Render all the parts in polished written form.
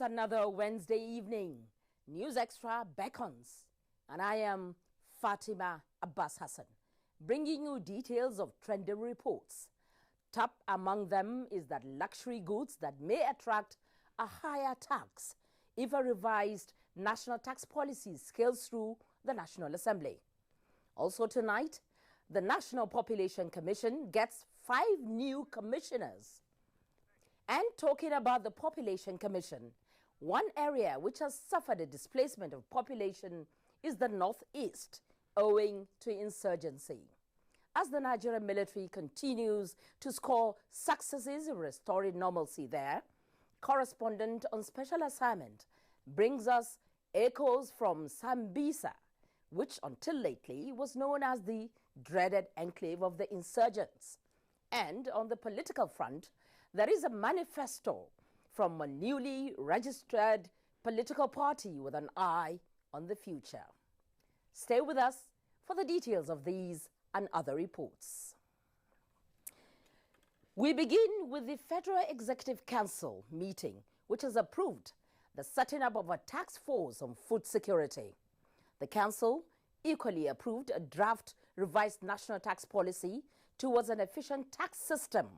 It's another Wednesday evening. News Extra beckons, and I am Fatima Abbas Hassan, bringing you details of trending reports. Top among them is that luxury goods that may attract a higher tax if a revised national tax policy scales through the National Assembly. Also tonight, the National Population Commission gets 5 new commissioners. And talking about the Population Commission, one area which has suffered a displacement of population is the Northeast, owing to insurgency. As the Nigerian military continues to score successes in restoring normalcy there, correspondent on special assignment brings us echoes from Sambisa, which until lately was known as the dreaded enclave of the insurgents. And on the political front, there is a manifesto from a newly registered political party with an eye on the future. Stay with us for the details of these and other reports. We begin with the Federal Executive Council meeting, which has approved the setting up of a task force on food security. The Council equally approved a draft revised national tax policy towards an efficient tax system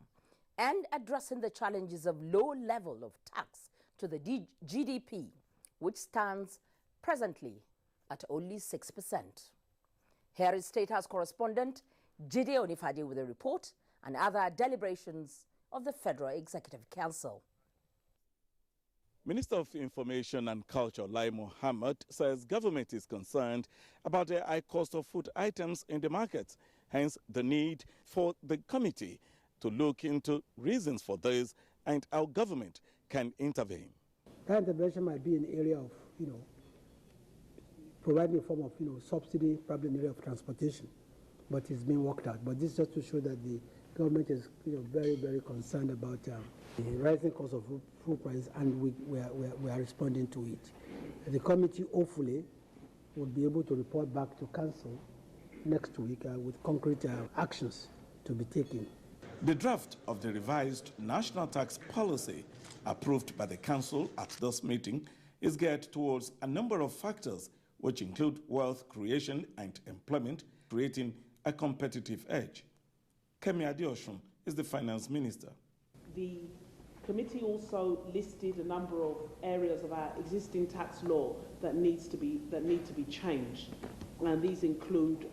and addressing the challenges of low level of tax to the GDP, which stands presently at only 6%. Here is State House correspondent Jide Onifade with a report and other deliberations of the Federal Executive Council. Minister of Information and Culture Lai Mohammed says government is concerned about the high cost of food items in the market, hence the need for the committee to look into reasons for this and how government can intervene. That intervention might be in the area of, providing a form of, subsidy, probably in the area of transportation, but it's being worked out. But this is just to show that the government is, very, very concerned about the rising cost of food prices, and we are responding to it. The committee hopefully will be able to report back to council next week with concrete actions to be taken. The draft of the revised national tax policy approved by the council at this meeting is geared towards a number of factors which include wealth creation and employment, creating a competitive edge. Kemi Adeosun is the finance minister. The committee also listed a number of areas of our existing tax law that need to be changed, and these include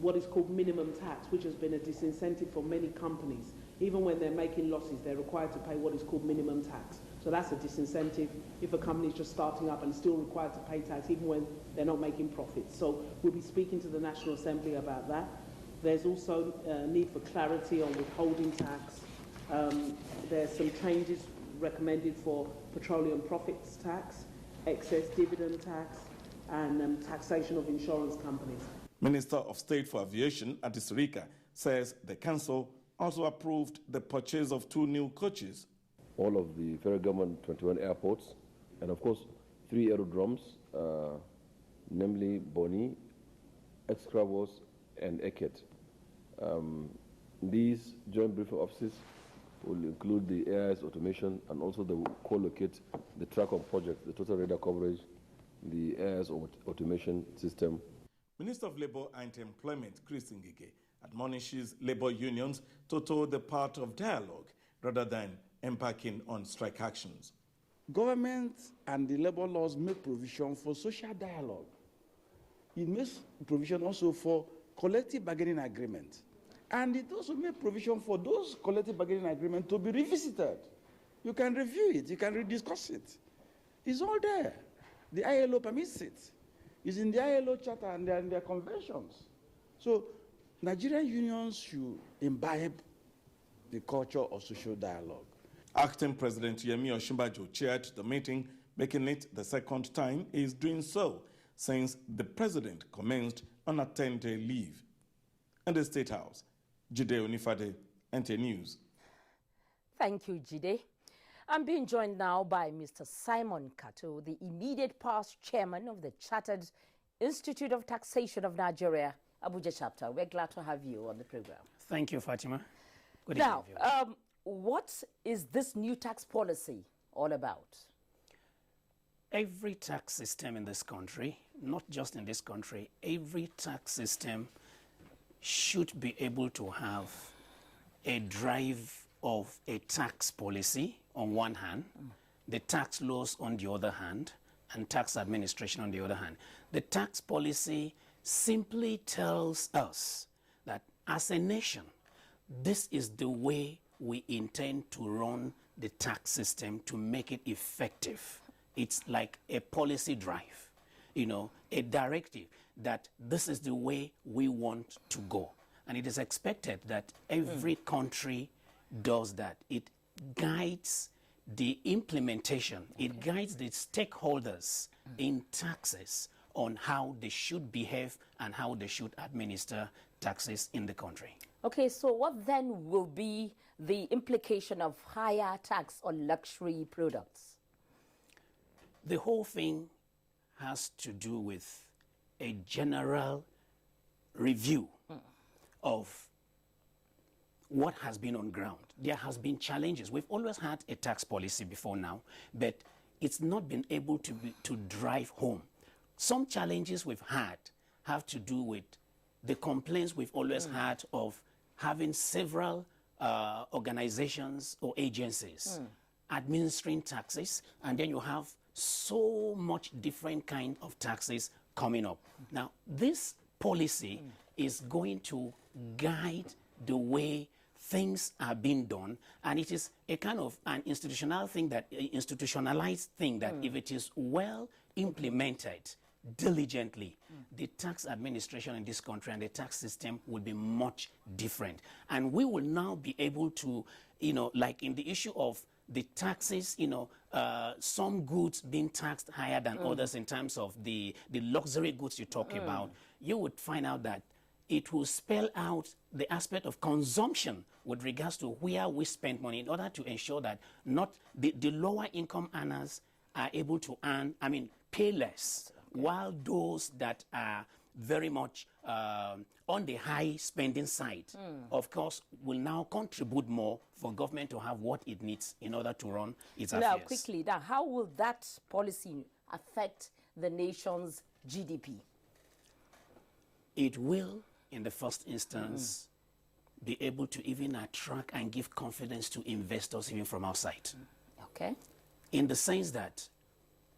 what is called minimum tax, which has been a disincentive for many companies. Even when they're making losses, they're required to pay what is called minimum tax. So that's a disincentive if a company is just starting up and still required to pay tax even when they're not making profits. So we'll be speaking to the National Assembly about that. There's also a need for clarity on withholding tax. There's some changes recommended for petroleum profits tax, excess dividend tax, and taxation of insurance companies. Minister of State for Aviation, Adisirika, says the council also approved the purchase of 2 new coaches. All of the federal government 21 airports, and of course 3 aerodromes, namely Boni, Excravos, and Eket. These joint briefing offices will include the AIS automation, and also they will co-locate the TRACOM project, the total radar coverage, the AIS automation system. Minister of Labour and Employment, Chris Ngige, admonishes labour unions to toe the path of dialogue rather than embarking on strike actions. Government and the labour laws make provision for social dialogue. It makes provision also for collective bargaining agreement. And it also makes provision for those collective bargaining agreements to be revisited. You can review it, you can rediscuss it. It's all there. The ILO permits it. It's in the ILO charter and in their conventions. So Nigerian unions should imbibe the culture of social dialogue. Acting President Yemi Osinbajo chaired the meeting, making it the second time he is doing so since the president commenced on a 10-day leave. In the State House, Jide Onifade, NTA News. Thank you, Jide. I'm being joined now by Mr. Simon Kato, the immediate past chairman of the Chartered Institute of Taxation of Nigeria, Abuja chapter. We're glad to have you on the program. Thank you, Fatima. Good evening. Now, What is this new tax policy all about? every tax system in this country, not just in this country, every tax system should be able to have a drive of a tax policy on one hand, the tax laws on the other hand, and tax administration on the other hand. The tax policy simply tells us that as a nation, this is the way we intend to run the tax system to make it effective. It's like a policy drive, you know, a directive that this is the way we want to go. And it is expected that every country does that. It guides the implementation, it guides the stakeholders in taxes on how they should behave and how they should administer taxes in the country. Okay, so what then will be the implication of higher tax on luxury products? The whole thing has to do with a general review of what has been on ground. There has been challenges. We've always had a tax policy before now, but it's not been able to drive home. Some challenges we've had have to do with the complaints we've always had of having several organizations or agencies administering taxes, and then you have so much different kind of taxes coming up. Now, this policy is going to guide the way things are being done, and it is a kind of an institutionalized thing that if it is well implemented diligently, the tax administration in this country and the tax system will be much different. And we will now be able to, you know, like in the issue of the taxes, you know, some goods being taxed higher than others in terms of the luxury goods you talk about, you would find out that it will spell out the aspect of consumption with regards to where we spend money in order to ensure that not the lower income earners are able to earn, pay less, while those that are very much on the high spending side, of course, will now contribute more for government to have what it needs in order to run its affairs. Now, quickly, how will that policy affect the nation's GDP? It will, in the first instance, be able to even attract and give confidence to investors even from outside. Okay. In the sense that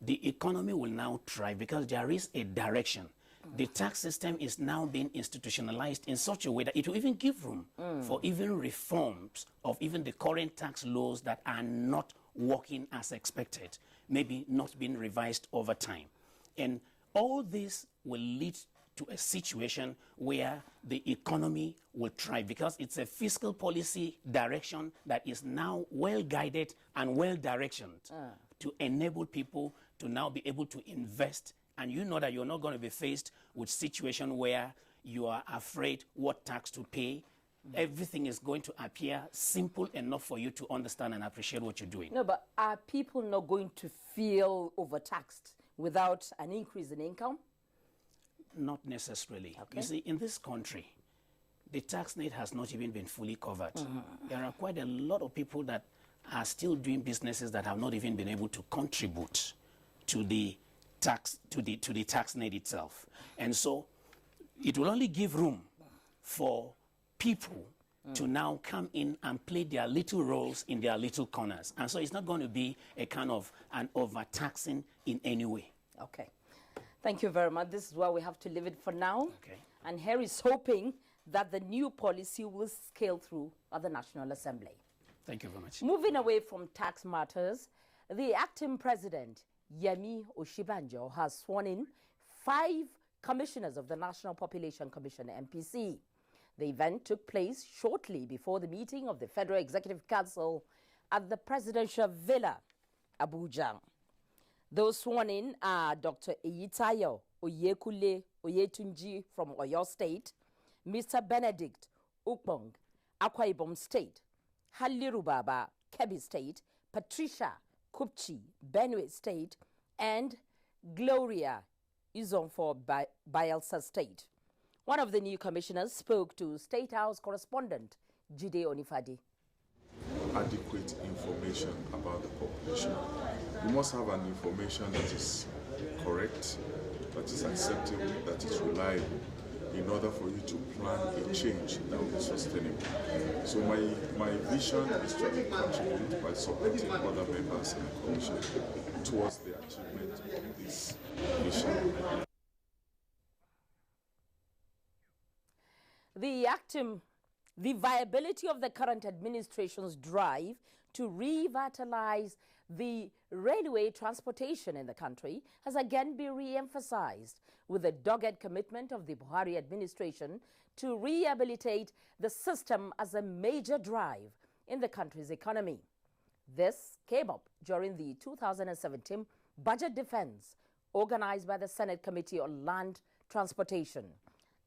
the economy will now thrive because there is a direction. The tax system is now being institutionalized in such a way that it will even give room for even reforms of even the current tax laws that are not working as expected, maybe not being revised over time. And all this will lead to a situation where the economy will thrive because it's a fiscal policy direction that is now well guided and well directioned to enable people to now be able to invest. And you know that you're not going to be faced with situation where you are afraid what tax to pay. Everything is going to appear simple enough for you to understand and appreciate what you're doing. No, but are people not going to feel overtaxed without an increase in income? Not necessarily. Okay. You see, in this country, the tax net has not even been fully covered. There are quite a lot of people that are still doing businesses that have not even been able to contribute to the tax tax net itself. And so it will only give room for people to now come in and play their little roles in their little corners. And so it's not going to be a kind of an overtaxing in any way. Okay. Thank you very much. This is where we have to leave it for now. Okay. And Harry is hoping that the new policy will scale through at the National Assembly. Thank you very much. Moving away from tax matters, the acting president, Yemi Oshibanjo, has sworn in 5 commissioners of the National Population Commission, NPC. The event took place shortly before the meeting of the Federal Executive Council at the Presidential Villa, Abuja. Those sworn in are Dr. Eyitayo Oyekule Oyetunji from Oyo State, Mr. Benedict Ukpong, Akwa Ibom State, Haliru Baba, Kebbi State, Patricia Kupchi, Benue State, and Gloria Izonfor Bayelsa State. One of the new commissioners spoke to State House correspondent Jide Onifadi. Adequate information about the population You must have an information that is correct, that is acceptable, that is reliable, in order for you to plan a change that will be sustainable. So my vision is to contribute by supporting other members in the Commission towards the achievement of this vision. The viability of the current administration's drive to revitalize the railway transportation in the country has again been re-emphasized with the dogged commitment of the Buhari administration to rehabilitate the system as a major drive in the country's economy. This came up during the 2017 budget defense organized by the Senate Committee on Land Transportation.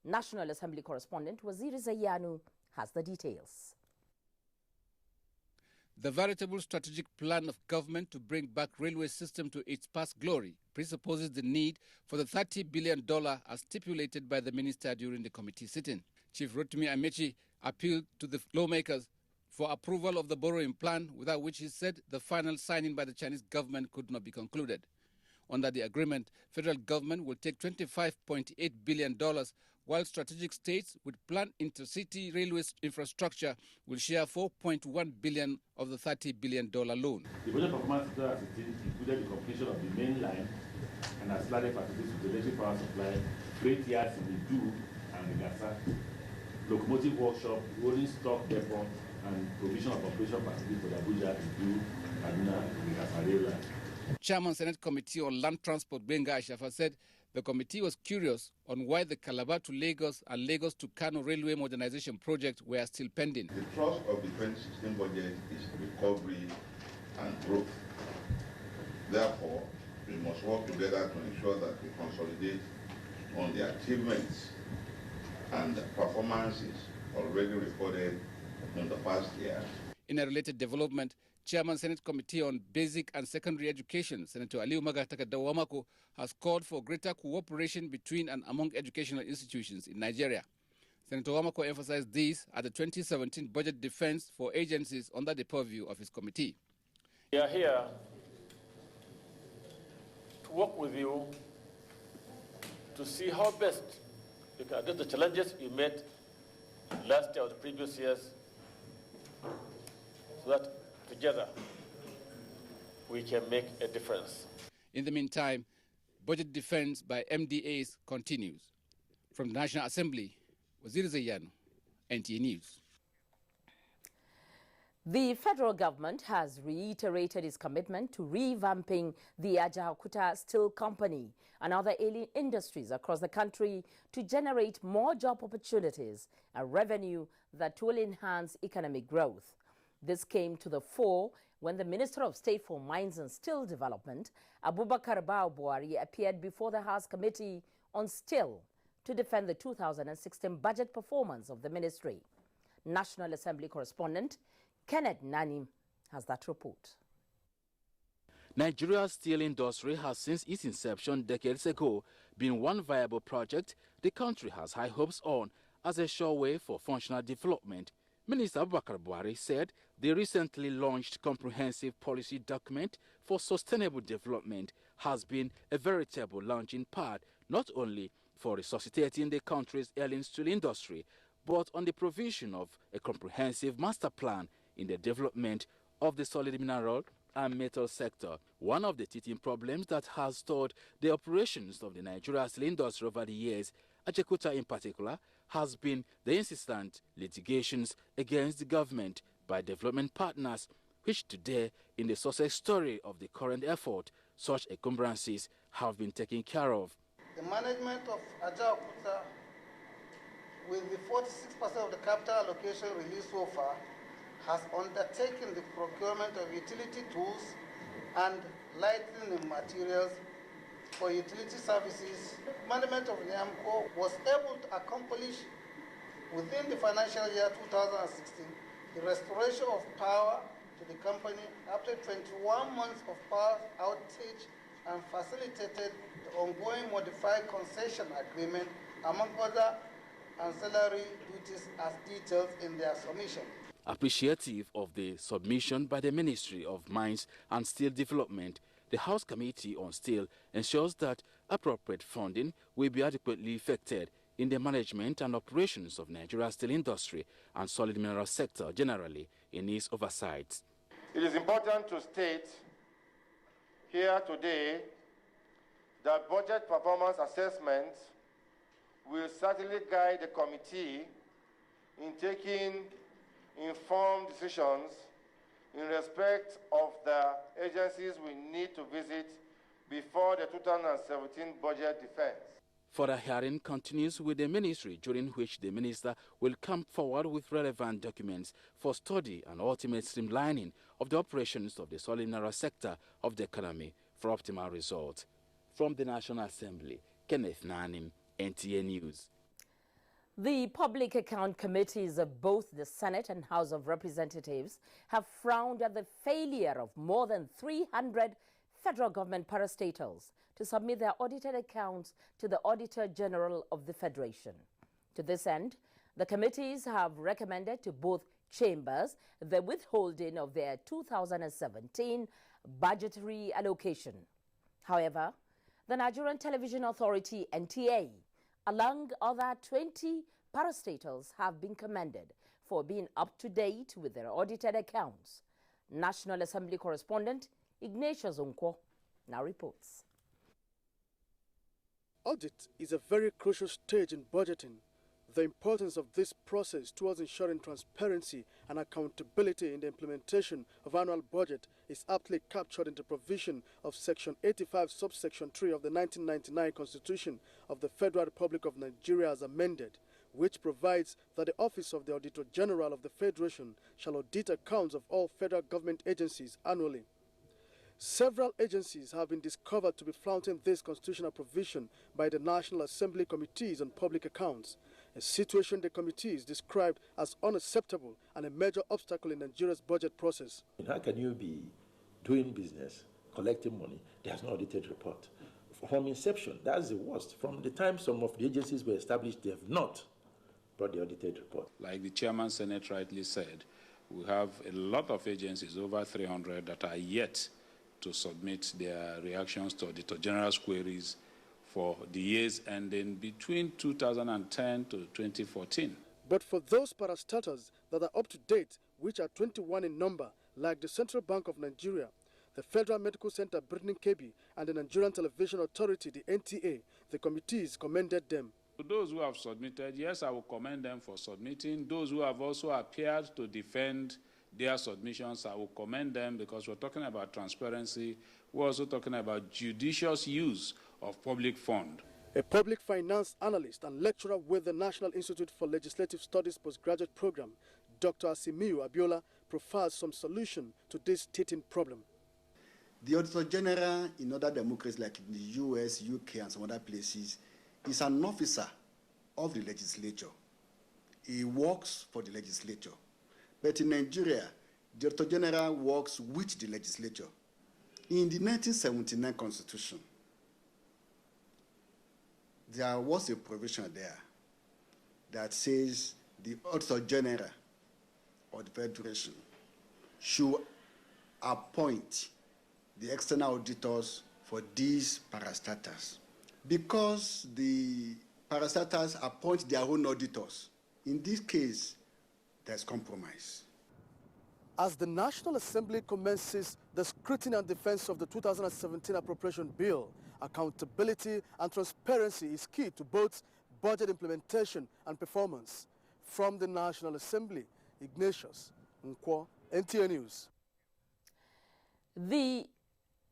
National Assembly correspondent Waziri Zayanu has the details. The veritable strategic plan of government to bring back railway system to its past glory presupposes the need for the $30 billion as stipulated by the minister during the committee sitting. Chief Rotimi Amechi appealed to the lawmakers for approval of the borrowing plan, without which he said the final signing by the Chinese government could not be concluded. Under the agreement, federal government will take $25.8 billion, while strategic states with planned intercity railway infrastructure will share $4.1 billion of the $30 billion loan. The budget performance has included the completion of the main line and ancillary facilities with the electric power supply, freight yards in the Du and the Gasa, locomotive workshop, rolling stock depot, and provision of operation facilities for the Abuja, the Du, Kaduna, and the Gasa rail line. Chairman Senate Committee on Land Transport Benga Ashafa said the committee was curious on why the Calabar to Lagos and Lagos to Kano railway modernization project were still pending. The thrust of the 2016 budget is recovery and growth. Therefore, we must work together to ensure that we consolidate on the achievements and the performances already recorded in the past year. In a related development, Chairman Senate Committee on Basic and Secondary Education, Senator Aliu Magataka Dawamako, has called for greater cooperation between and among educational institutions in Nigeria. Senator Wamako emphasized this at the 2017 budget defense for agencies under the purview of his committee. We are here to work with you to see how best you can address the challenges you met last year or the previous years, so that together we can make a difference. In the meantime, budget defense by MDAs continues. From the National Assembly, Waziri Zayanu, NTA News. The federal government has reiterated its commitment to revamping the Ajaokuta Steel Company and other alien industries across the country to generate more job opportunities and revenue that will enhance economic growth. This came to the fore when the Minister of State for Mines and Steel Development, Abubakar Buhari, appeared before the House Committee on Steel to defend the 2016 budget performance of the ministry. National Assembly correspondent Kenneth Nanim has that report. Nigeria's steel industry has since its inception decades ago been one viable project the country has high hopes on as a sure way for functional development. Minister Abubakar Buhari said the recently launched comprehensive policy document for sustainable development has been a veritable launching pad not only for resuscitating the country's ailing steel industry, but on the provision of a comprehensive master plan in the development of the solid mineral and metal sector. One of the teething problems that has stalled the operations of the Nigerian steel industry over the years, Ajaokuta in particular, has been the insistent litigations against the government by development partners, which today, in the success story of the current effort, such encumbrances have been taken care of. The management of Ajaokuta, with the 46% of the capital allocation released so far, has undertaken the procurement of utility tools and lighting materials for utility services. Management of NIAMCO was able to accomplish within the financial year 2016 the restoration of power to the company after 21 months of power outage and facilitated the ongoing modified concession agreement, among other ancillary duties as detailed in their submission. Appreciative of the submission by the Ministry of Mines and Steel Development, The House Committee on Steel ensures that appropriate funding will be adequately effected in the management and operations of Nigeria's steel industry and solid mineral sector generally in its oversight. It is important to state here today that budget performance assessment will certainly guide the committee in taking informed decisions in respect of the agencies we need to visit before the 2017 budget defense. Further hearing continues with the ministry, during which the minister will come forward with relevant documents for study and ultimate streamlining of the operations of the solid mineral sector of the economy for optimal results. From the National Assembly, Kenneth Nanim, NTA News. The Public Account Committees of both the Senate and House of Representatives have frowned at the failure of more than 300 federal government parastatals to submit their audited accounts to the Auditor General of the Federation. To this end, the committees have recommended to both chambers the withholding of their 2017 budgetary allocation. However, the Nigerian Television Authority, NTA, along other 20 parastatals, have been commended for being up to date with their audited accounts. National Assembly correspondent Ignatius Onkwo now reports. Audit is a very crucial stage in budgeting. The importance of this process towards ensuring transparency and accountability in the implementation of annual budget is aptly captured in the provision of Section 85, subsection 3 of the 1999 Constitution of the Federal Republic of Nigeria as amended, which provides that the Office of the Auditor General of the Federation shall audit accounts of all federal government agencies annually. Several agencies have been discovered to be flouting this constitutional provision by the National Assembly Committees on Public Accounts, a situation the committees described as unacceptable and a major obstacle in Nigeria's budget process. How can you be doing business, collecting money? There's no audited report. From inception, that's the worst. From the time some of the agencies were established, they have not brought the audited report. Like the Chairman Senate rightly said, we have a lot of agencies, over 300, that are yet to submit their reactions to Auditor General's queries for the years ending between 2010 to 2014. But for those parastatals that are up to date, which are 21 in number, like the Central Bank of Nigeria, the Federal Medical Center Birnin Kebbi, and the Nigerian Television Authority, the NTA, the committees commended them. To those who have submitted, yes, I will commend them for submitting. Those who have also appeared to defend their submissions, I will commend them, because we're talking about transparency. We're also talking about judicious use of public fund. A public finance analyst and lecturer with the National Institute for Legislative Studies postgraduate program, Dr. Asimiu Abiola, profiles some solution to this teething problem. The Auditor General in other democracies like in the US, UK, and some other places is an officer of the legislature. He works for the legislature. But in Nigeria, the Auditor General works with the legislature. In the 1979 Constitution, there was a provision there that says the Auditor General of the Federation should appoint the external auditors for these parastatals. Because the parastatals appoint their own auditors, in this case, there's compromise. As the National Assembly commences the scrutiny and defense of the 2017 appropriation bill, accountability and transparency is key to both budget implementation and performance. From the National Assembly, Ignatius Onkwo, NTA News. The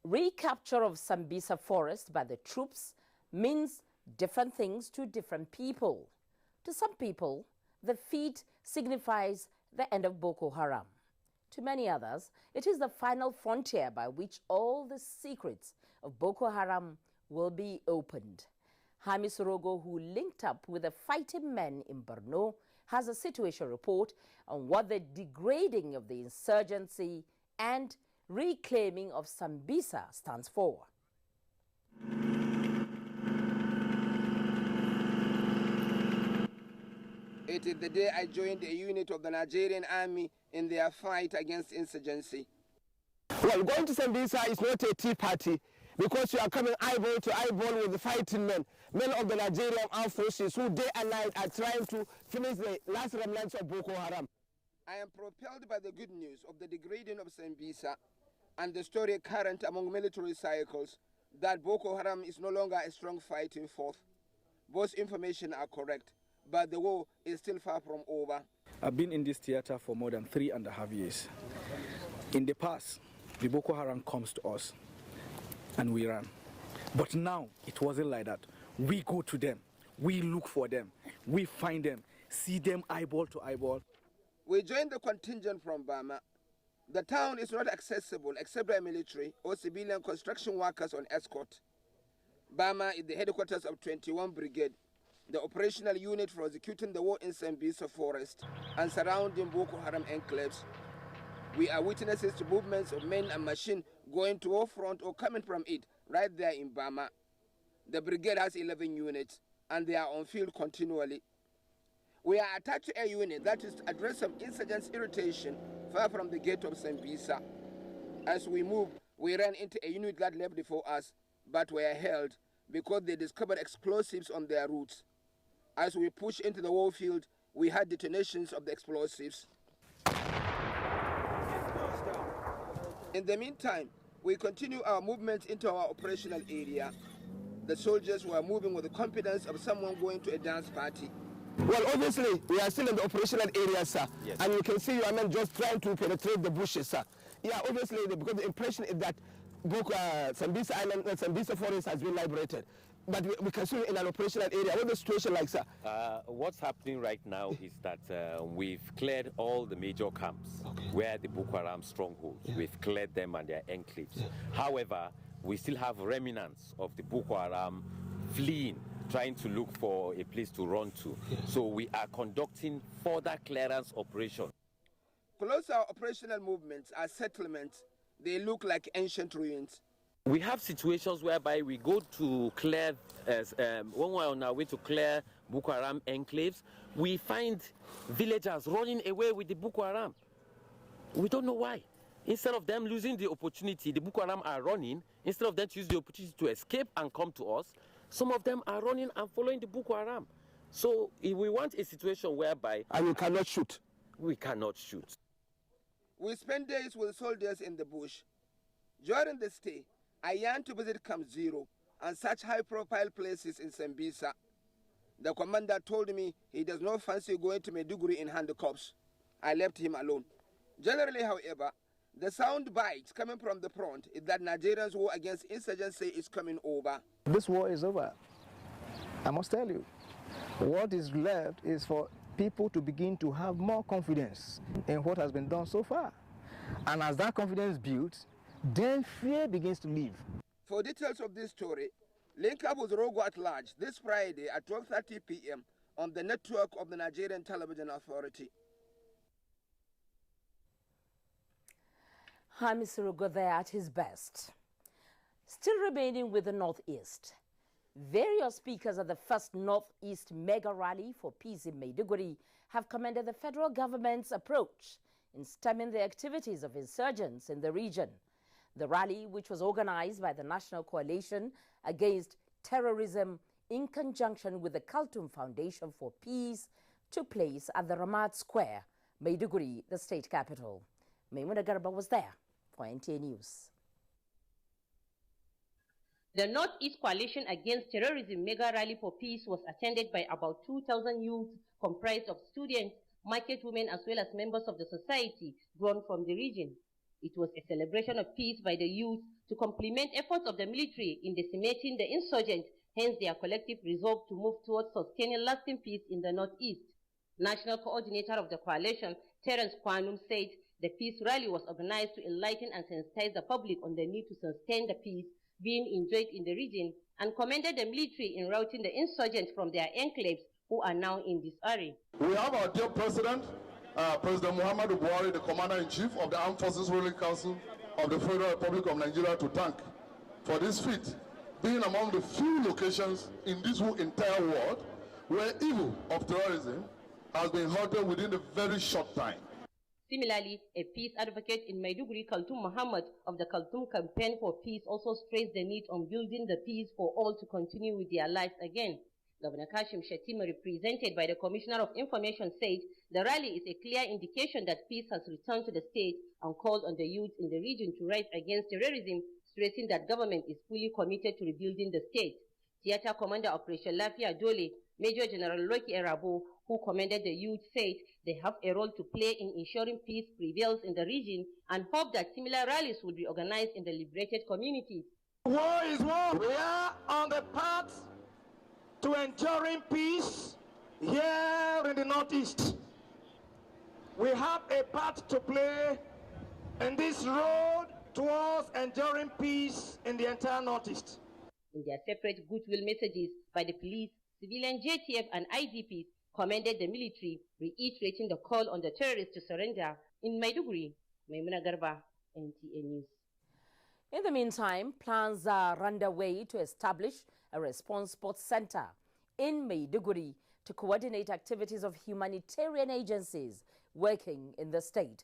recapture of Sambisa forest by the troops means different things to different people. To some people, the feat signifies the end of Boko Haram. To many others, it is the final frontier by which all the secrets of Boko Haram will be opened. Hami Sorogo, who linked up with the fighting men in Borno, has a situation report on what the degrading of the insurgency and reclaiming of Sambisa stands for. It is the day I joined a unit of the Nigerian army in their fight against insurgency. Well, going to Sambisa is not a tea party because you are coming eyeball to eyeball with the fighting men of the Nigerian armed forces who day and night are trying to finish the last remnants of Boko Haram. I am propelled by the good news of the degrading of Sambisa and the story current among military circles that Boko Haram is no longer a strong fighting force. Both information are correct, but the war is still far from over. I've been in this theater for more than 3.5 years. In the past, the Boko Haram comes to us and we run. But now, it wasn't like that. We go to them, we look for them, we find them, see them eyeball to eyeball. We joined the contingent from Bama. The town is not accessible except by military or civilian construction workers on escort. Bama is the headquarters of 21 Brigade, the operational unit for executing the war in Sambisa forest and surrounding Boko Haram enclaves. We are witnesses to movements of men and machine going to war front or coming from it right there in Bama. The brigade has 11 units and they are on field continually. We are attached to a unit that is to address some insurgents' irritation far from the gate of Sambisa. As we move, we ran into a unit that left before us, but were held because they discovered explosives on their routes. As we pushed into the war field, we had detonations of the explosives. In the meantime, we continue our movement into our operational area. The soldiers were moving with the confidence of someone going to a dance party. Well, obviously, we are still in the operational area, sir. Yes. And you can see your men just trying to penetrate the bushes, sir. Yeah, obviously, because the impression is that Sambisa Island, Sambisa forest has been liberated. But we can see in an operational area. What's the situation like, sir? What's happening right now is that we've cleared all the major camps where the Boko Haram strongholds. Yeah. We've cleared them and their enclaves. Yeah. However, we still have remnants of the Boko Haram fleeing, trying to look for a place to run to. Yeah. So we are conducting further clearance operations. Close our operational movements, our settlements, they look like ancient ruins. We have situations whereby we go to clear, when we're on our way to clear Boko Haram enclaves, we find villagers running away with the Boko Haram. We don't know why. Instead of them losing the opportunity, the Boko Haram are running. Instead of them to use the opportunity to escape and come to us, some of them are running and following the Boko Haram. So if we want a situation whereby... And you cannot shoot. We cannot shoot. We spend days with soldiers in the bush. During the stay, I yearned to visit Camp Zero and such high-profile places in Sambisa. The commander told me he does not fancy going to Maiduguri in handcuffs. I left him alone. Generally, however, the sound bites coming from the front is that Nigerians' war against insurgency is coming over. This war is over. I must tell you. What is left is for people to begin to have more confidence in what has been done so far. And as that confidence builds, then fear begins to leave. For details of this story, link up with Rogo at Large this Friday at 12:30 p.m. on the network of the Nigerian Television Authority. Hamis Rogo there at his best. Still remaining with the Northeast. Various speakers at the first Northeast mega rally for peace in Maiduguri have commended the federal government's approach in stemming the activities of insurgents in the region. The rally, which was organized by the National Coalition Against Terrorism in conjunction with the Khartoum Foundation for Peace, took place at the Ramad Square, Maiduguri, the state capital. Maimuna Garba was there for NTA News. The Northeast Coalition Against Terrorism Mega Rally for Peace was attended by about 2,000 youths comprised of students, market women, as well as members of the society drawn from the region. It was a celebration of peace by the youth to complement efforts of the military in decimating the insurgents, hence their collective resolve to move towards sustaining lasting peace in the Northeast. National coordinator of the coalition, Terence Kwanum, said the peace rally was organized to enlighten and sensitize the public on the need to sustain the peace being enjoyed in the region, and commended the military in routing the insurgents from their enclaves who are now in disarray. We have our dear President, President Muhammadu Buhari, the Commander-in-Chief of the Armed Forces Ruling Council of the Federal Republic of Nigeria, to thank for this feat, being among the few locations in this whole entire world where evil of terrorism has been halted within a very short time. Similarly, a peace advocate in Maiduguri, Kaltum Muhammad of the Kaltum Campaign for Peace, also stressed the need on building the peace for all to continue with their lives again. Governor Kashim Shettima, represented by the Commissioner of Information, said the rally is a clear indication that peace has returned to the state and called on the youth in the region to rise against terrorism, stressing that government is fully committed to rebuilding the state. Theater Commander Operation Lafia Dole, Major General Loki Erabo, who commended the youth, said they have a role to play in ensuring peace prevails in the region and hope that similar rallies will be organized in the liberated communities. War is war. We are on the path to enduring peace here in the Northeast. We have a part to play in this road towards enduring peace in the entire Northeast. In their separate goodwill messages by the police, civilian JTF and IDPs commended the military, reiterating the call on the terrorists to surrender. In Maiduguri, Maimuna Garba, NTA News. In the meantime, plans are underway to establish a response support center in Maiduguri to coordinate activities of humanitarian agencies working in the state.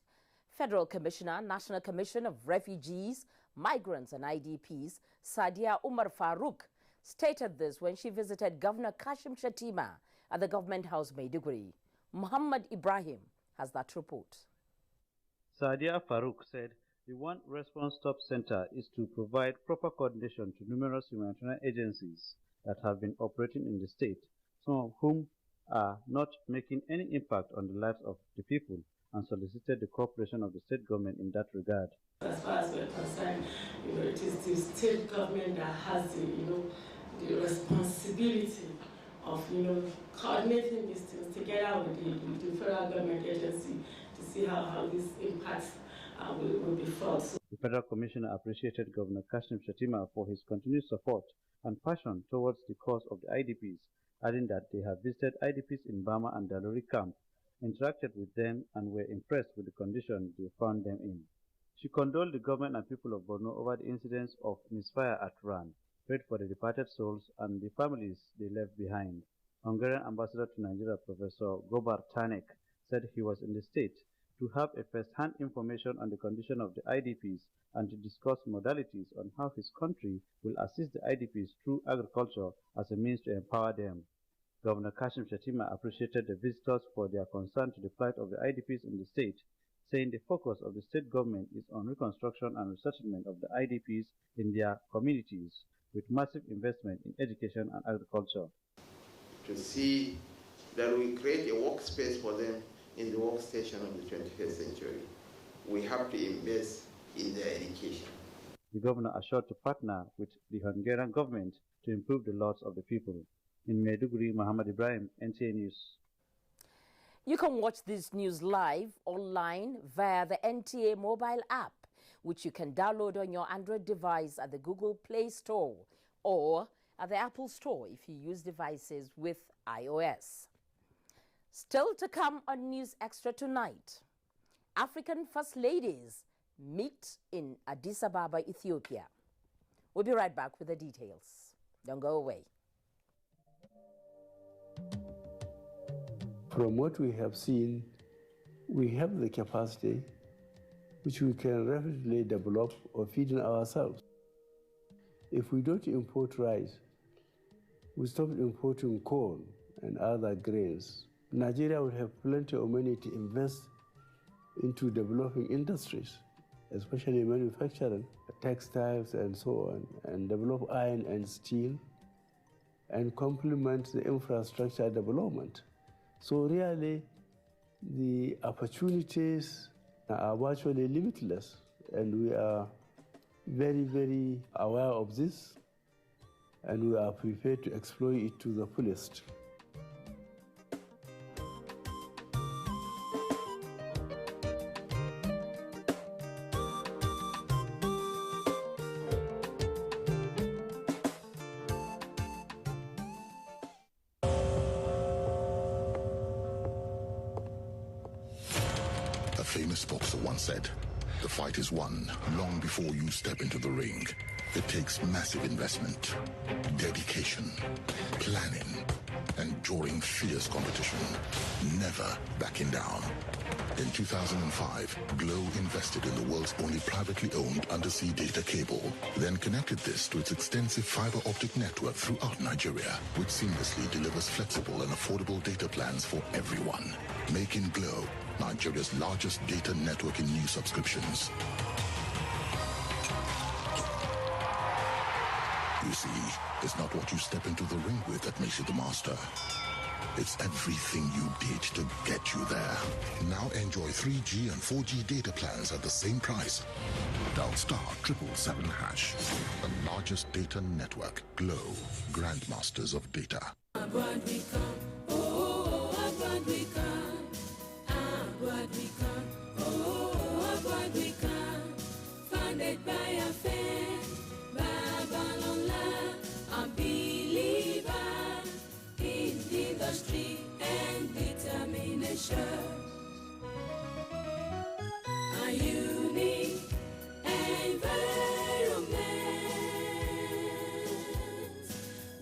Federal Commissioner, National Commission of Refugees, Migrants and IDPs, Sadia Umar Farouk, stated this when she visited Governor Kashim Shettima at the Government House, Maiduguri. Muhammad Ibrahim has that report. Sadia Farouk said the One Response Stop Center is to provide proper coordination to numerous humanitarian agencies that have been operating in the state, some of whom are not making any impact on the lives of the people, and solicited the cooperation of the state government in that regard. As far as we're concerned, it is the state government that has the responsibility of, coordinating these things together with the federal government agency to see how this impacts will be felt. The Federal Commissioner appreciated Governor Kashim Shettima for his continued support and passion towards the cause of the IDPs, adding that they have visited IDPs in Bama and Dalori camp, interacted with them, and were impressed with the condition they found them in. She condoled the government and people of Borno over the incidents of misfire at Ran, prayed for the departed souls and the families they left behind. Hungarian Ambassador to Nigeria, Professor Gobar Tanek, said he was in the state to have a first-hand information on the condition of the IDPs and to discuss modalities on how his country will assist the IDPs through agriculture as a means to empower them. Governor Kashim Shettima appreciated the visitors for their concern to the plight of the IDPs in the state, saying the focus of the state government is on reconstruction and resettlement of the IDPs in their communities, with massive investment in education and agriculture. To see that we create a workspace for them in the workstation of the 21st century, we have to invest in their education. The governor assured to partner with the Hungarian government to improve the lives of the people. In Maiduguri, Muhammad Ibrahim, NTA News. You can watch this news live online via the NTA mobile app, which you can download on your Android device at the Google Play Store or at the Apple Store if you use devices with iOS. Still to come on News Extra tonight, African First Ladies meet in Addis Ababa, Ethiopia. We'll be right back with the details. Don't go away. From what we have seen, we have the capacity which we can rapidly develop or feed in ourselves. If we don't import rice, we stop importing corn and other grains, Nigeria will have plenty of money to invest into developing industries, especially manufacturing, textiles and so on, and develop iron and steel, and complement the infrastructure development. So really, the opportunities are virtually limitless, and we are very, very aware of this, and we are prepared to exploit it to the fullest. A famous boxer once said, "The fight is won long before you step into the ring." It takes massive investment, dedication, planning, and during fierce competition, never backing down. In 2005, Glo invested in the world's only privately owned undersea data cable, then connected this to its extensive fiber optic network throughout Nigeria, which seamlessly delivers flexible and affordable data plans for everyone, making Glo Nigeria's largest data network in new subscriptions. You see, it's not what you step into the ring with that makes you the master. It's everything you did to get you there. Now enjoy 3G and 4G data plans at the same price. Dial *777#. The largest data network, Glo, grandmasters of data. Abroad we come, oh, abroad we come. Abroad we come, oh, abroad we come. Founded by a fan, Babalola, a believer in industry and determination. A unique environment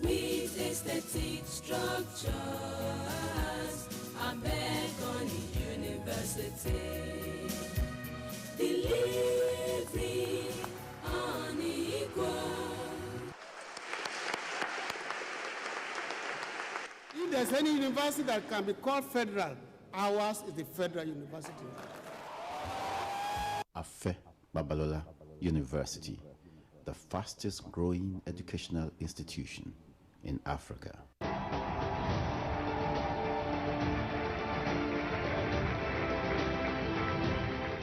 with aesthetic structures, a beckoning university, delivery unequal. If there's any university that can be called federal, ours is the federal university. Afe Babalola University, the fastest growing educational institution in Africa.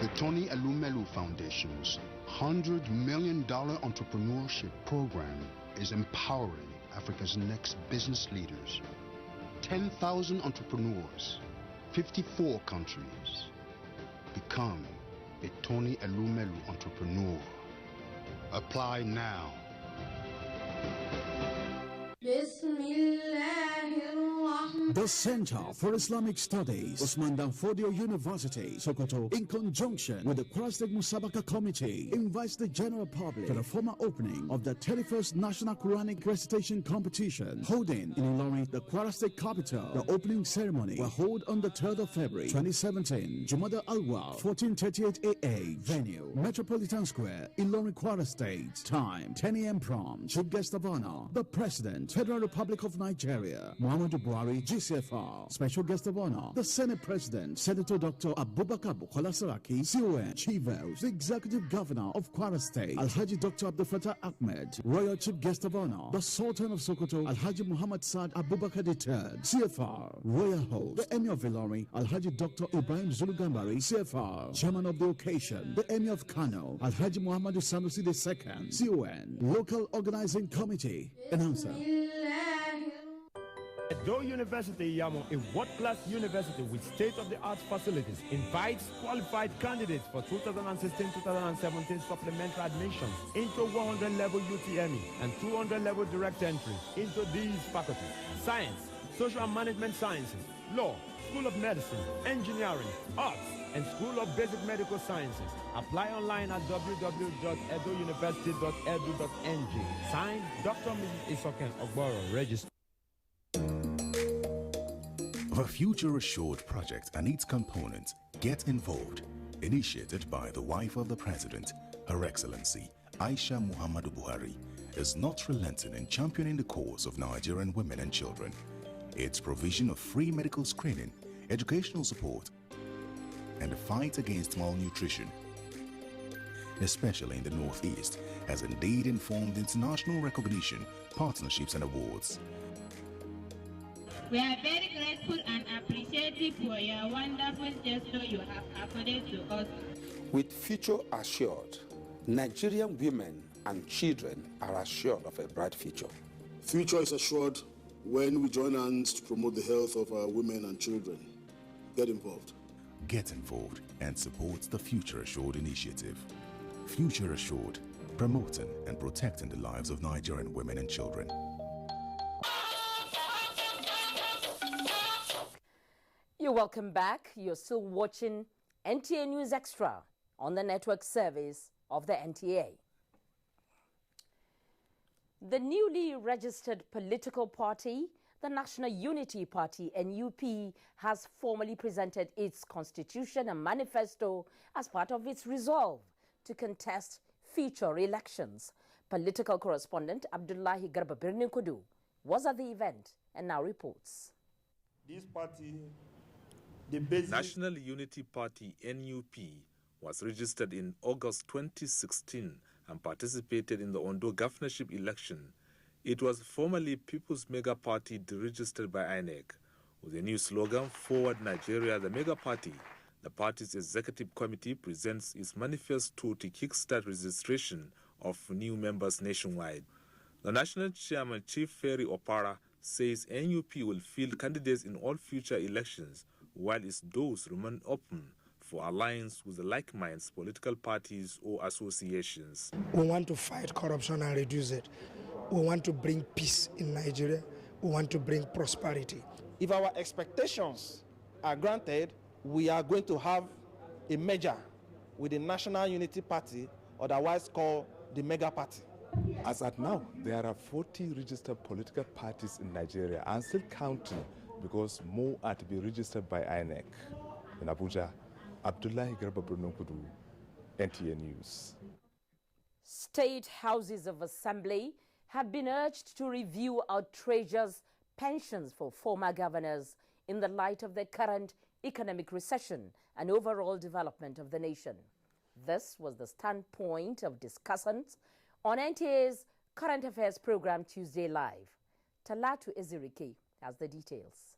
The Tony Elumelu Foundation's $100 million entrepreneurship program is empowering Africa's next business leaders. 10,000 entrepreneurs, 54 countries. Become a Tony Elumelu entrepreneur. Apply now. The Center for Islamic Studies, Usman Dan Fodio University, Sokoto, in conjunction with the Kwara State Musabaka Committee, invites the general public to the formal opening of the 31st National Quranic Recitation Competition, holding in Ilorin, the Kwara State capital. The opening ceremony will hold on the 3rd of February 2017, Jumada Al-Wal, 1438 AA, venue, Metropolitan Square, Ilorin, Kwara State. Time, 10 a.m. prompt. Chief guest of honor, the President, Federal Republic of Nigeria, Muhammadu Buhari, GCFR. Special guest of honor, the Senate President, Senator Dr. Abubakar Bukola Saraki, CON, Chivels, the Executive Governor of Kwara State, Alhaji Dr. Abdul Fattah Ahmed. Royal Chief Guest of honor, the Sultan of Sokoto, Alhaji Muhammad Saad Abubakar III, CFR. Royal Host, the Emir of Ilorin, Alhaji Dr. Ibrahim Zulu Gambari, CFR. Chairman of the occasion, the Emir of Kano, Alhaji Muhammadu Sanusi II, CON. Local Organizing Committee. Announcer. Edo University Yamo, a world-class university with state-of-the-art facilities, invites qualified candidates for 2016-2017 supplementary admissions into 100-level UTME and 200-level direct entry into these faculties: Science, Social and Management Sciences, Law, School of Medicine, Engineering, Arts, and School of Basic Medical Sciences. Apply online at www.edouniversity.edu.ng. Signed, Dr. Mrs. Isoken Ogboro, Register. The Future Assured project and its components, Get Involved, initiated by the wife of the President, Her Excellency Aisha Muhammadu Buhari, is not relenting in championing the cause of Nigerian women and children. Its provision of free medical screening, educational support, and the fight against malnutrition, especially in the Northeast, has indeed informed international recognition, partnerships, and awards. We are very grateful and appreciative for your wonderful gesture you have accorded to us. With Future Assured, Nigerian women and children are assured of a bright future. Future is assured when we join hands to promote the health of our women and children. Get involved. Get involved and support the Future Assured initiative. Future Assured, promoting and protecting the lives of Nigerian women and children. You're welcome back. You're still watching NTA News Extra on the network service of the NTA. The newly registered political party, the the National Unity Party, NUP, has formally presented its constitution and manifesto as part of its resolve to contest future elections. Political correspondent Abdullahi Garba Birnin-Kudu was at the event and now reports. This party, the basic National Unity Party, NUP, was registered in August 2016 and participated in the Ondo governorship election. It was formerly People's Mega Party deregistered by INEC. With a new slogan, Forward Nigeria, the Mega Party, the party's executive committee presents its manifesto to kickstart registration of new members nationwide. The national chairman, Chief Ferry Opara, says NUP will field candidates in all future elections, while its doors remain open for alliance with the like-minded political parties or associations. We want to fight corruption and reduce it. We want to bring peace in Nigeria. We want to bring prosperity. If our expectations are granted, we are going to have a merger with the National Unity Party, otherwise called the Mega Party. As at now, there are 40 registered political parties in Nigeria and still counting because more are to be registered by INEC. In Abuja, Abdullahi Garba Birnin-Kudu, NTA News. State houses of assembly have been urged to review outrageous pensions for former governors in the light of the current economic recession and overall development of the nation. This was the standpoint of discussants on NTA's Current Affairs program Tuesday Live. Talatu Ezirike has the details.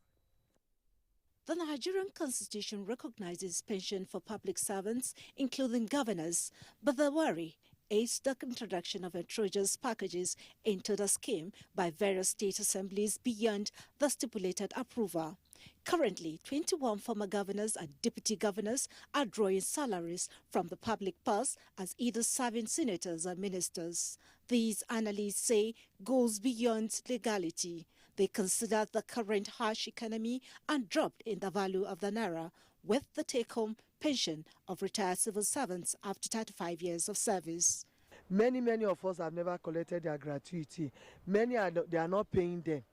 The Nigerian Constitution recognizes pension for public servants, including governors, but the worry is the introduction of outrageous packages into the scheme by various state assemblies beyond the stipulated approval. Currently, 21 former governors and deputy governors are drawing salaries from the public purse as either serving senators or ministers. These analysts say goes beyond legality. They consider the current harsh economy and dropped in the value of the naira with the take-home pension of retired civil servants after 35 years of service. Many of us have never collected their gratuity. They are not paying them.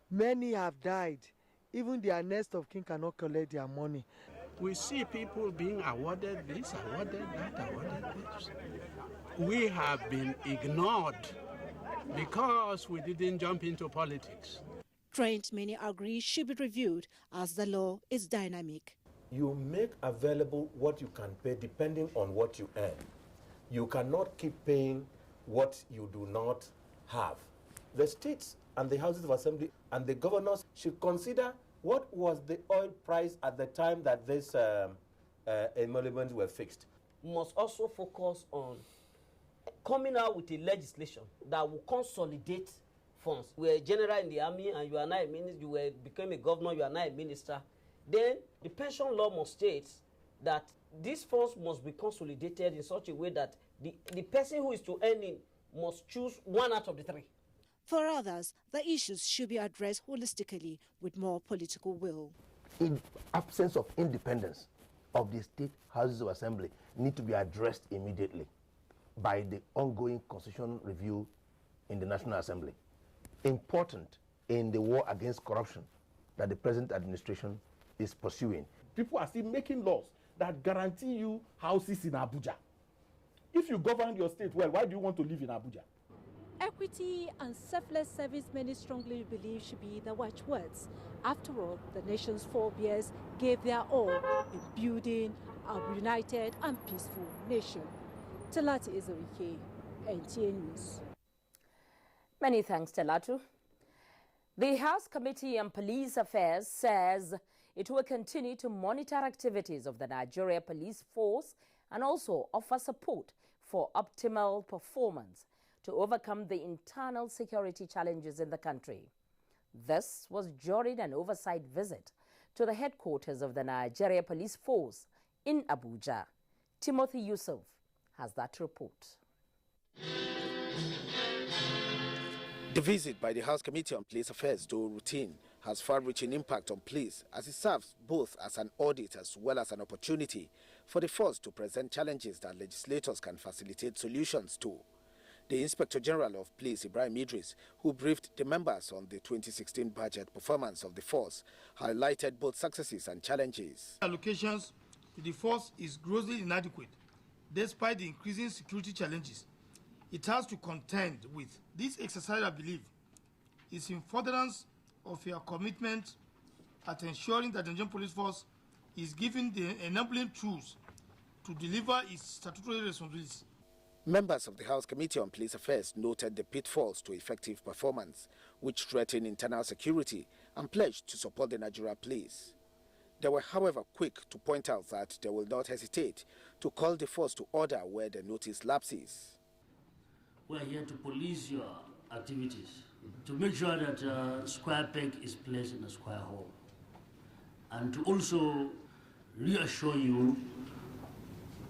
Many have died. Even their next of kin cannot collect their money. We see people being awarded this, awarded that, awarded this. We have been ignored because we didn't jump into politics. Trend many agree should be reviewed as the law is dynamic. You make available what you can pay depending on what you earn. You cannot keep paying what you do not have. The states and the houses of assembly and the governors should consider what was the oil price at the time that these emoluments were fixed. We must also focus on coming out with a legislation that will consolidate funds. You were a general in the army and you are now a minister, became a governor, you are now a minister. Then the pension law must state that these funds must be consolidated in such a way that the person who is to earn it must choose one out of the three. For others, the issues should be addressed holistically with more political will. In absence of independence of the state houses of assembly need to be addressed immediately by the ongoing constitutional review in the National Assembly. Important in the war against corruption that the present administration is pursuing. People are still making laws that guarantee you houses in Abuja. If you govern your state well, why do you want to live in Abuja? Equity and selfless service many strongly believe should be the watchwords. After all, the nation's forebears gave their all in building a united and peaceful nation. Talatu Ezirike, NTA News. Many thanks, Talatu. The House Committee on Police Affairs says it will continue to monitor activities of the Nigeria Police Force and also offer support for optimal performance to overcome the internal security challenges in the country. This was during an oversight visit to the headquarters of the Nigeria Police Force in Abuja. Timothy Yusuf has that report. The visit by the House Committee on Police Affairs, though routine, has far-reaching impact on police as it serves both as an audit as well as an opportunity for the force to present challenges that legislators can facilitate solutions to. The Inspector General of Police, Ibrahim Idris, who briefed the members on the 2016 budget performance of the force, highlighted both successes and challenges. Allocations to the force is grossly inadequate, despite the increasing security challenges it has to contend with. This exercise, I believe, is in furtherance of your commitment at ensuring that the Nigerian police force is given the enabling tools to deliver its statutory responsibilities. Members of the House Committee on Police Affairs noted the pitfalls to effective performance, which threaten internal security, and pledged to support the Nigeria police. They were, however, quick to point out that they will not hesitate to call the force to order where they notice lapses. We are here to police your activities, to make sure that square peg is placed in a square hole, and to also reassure you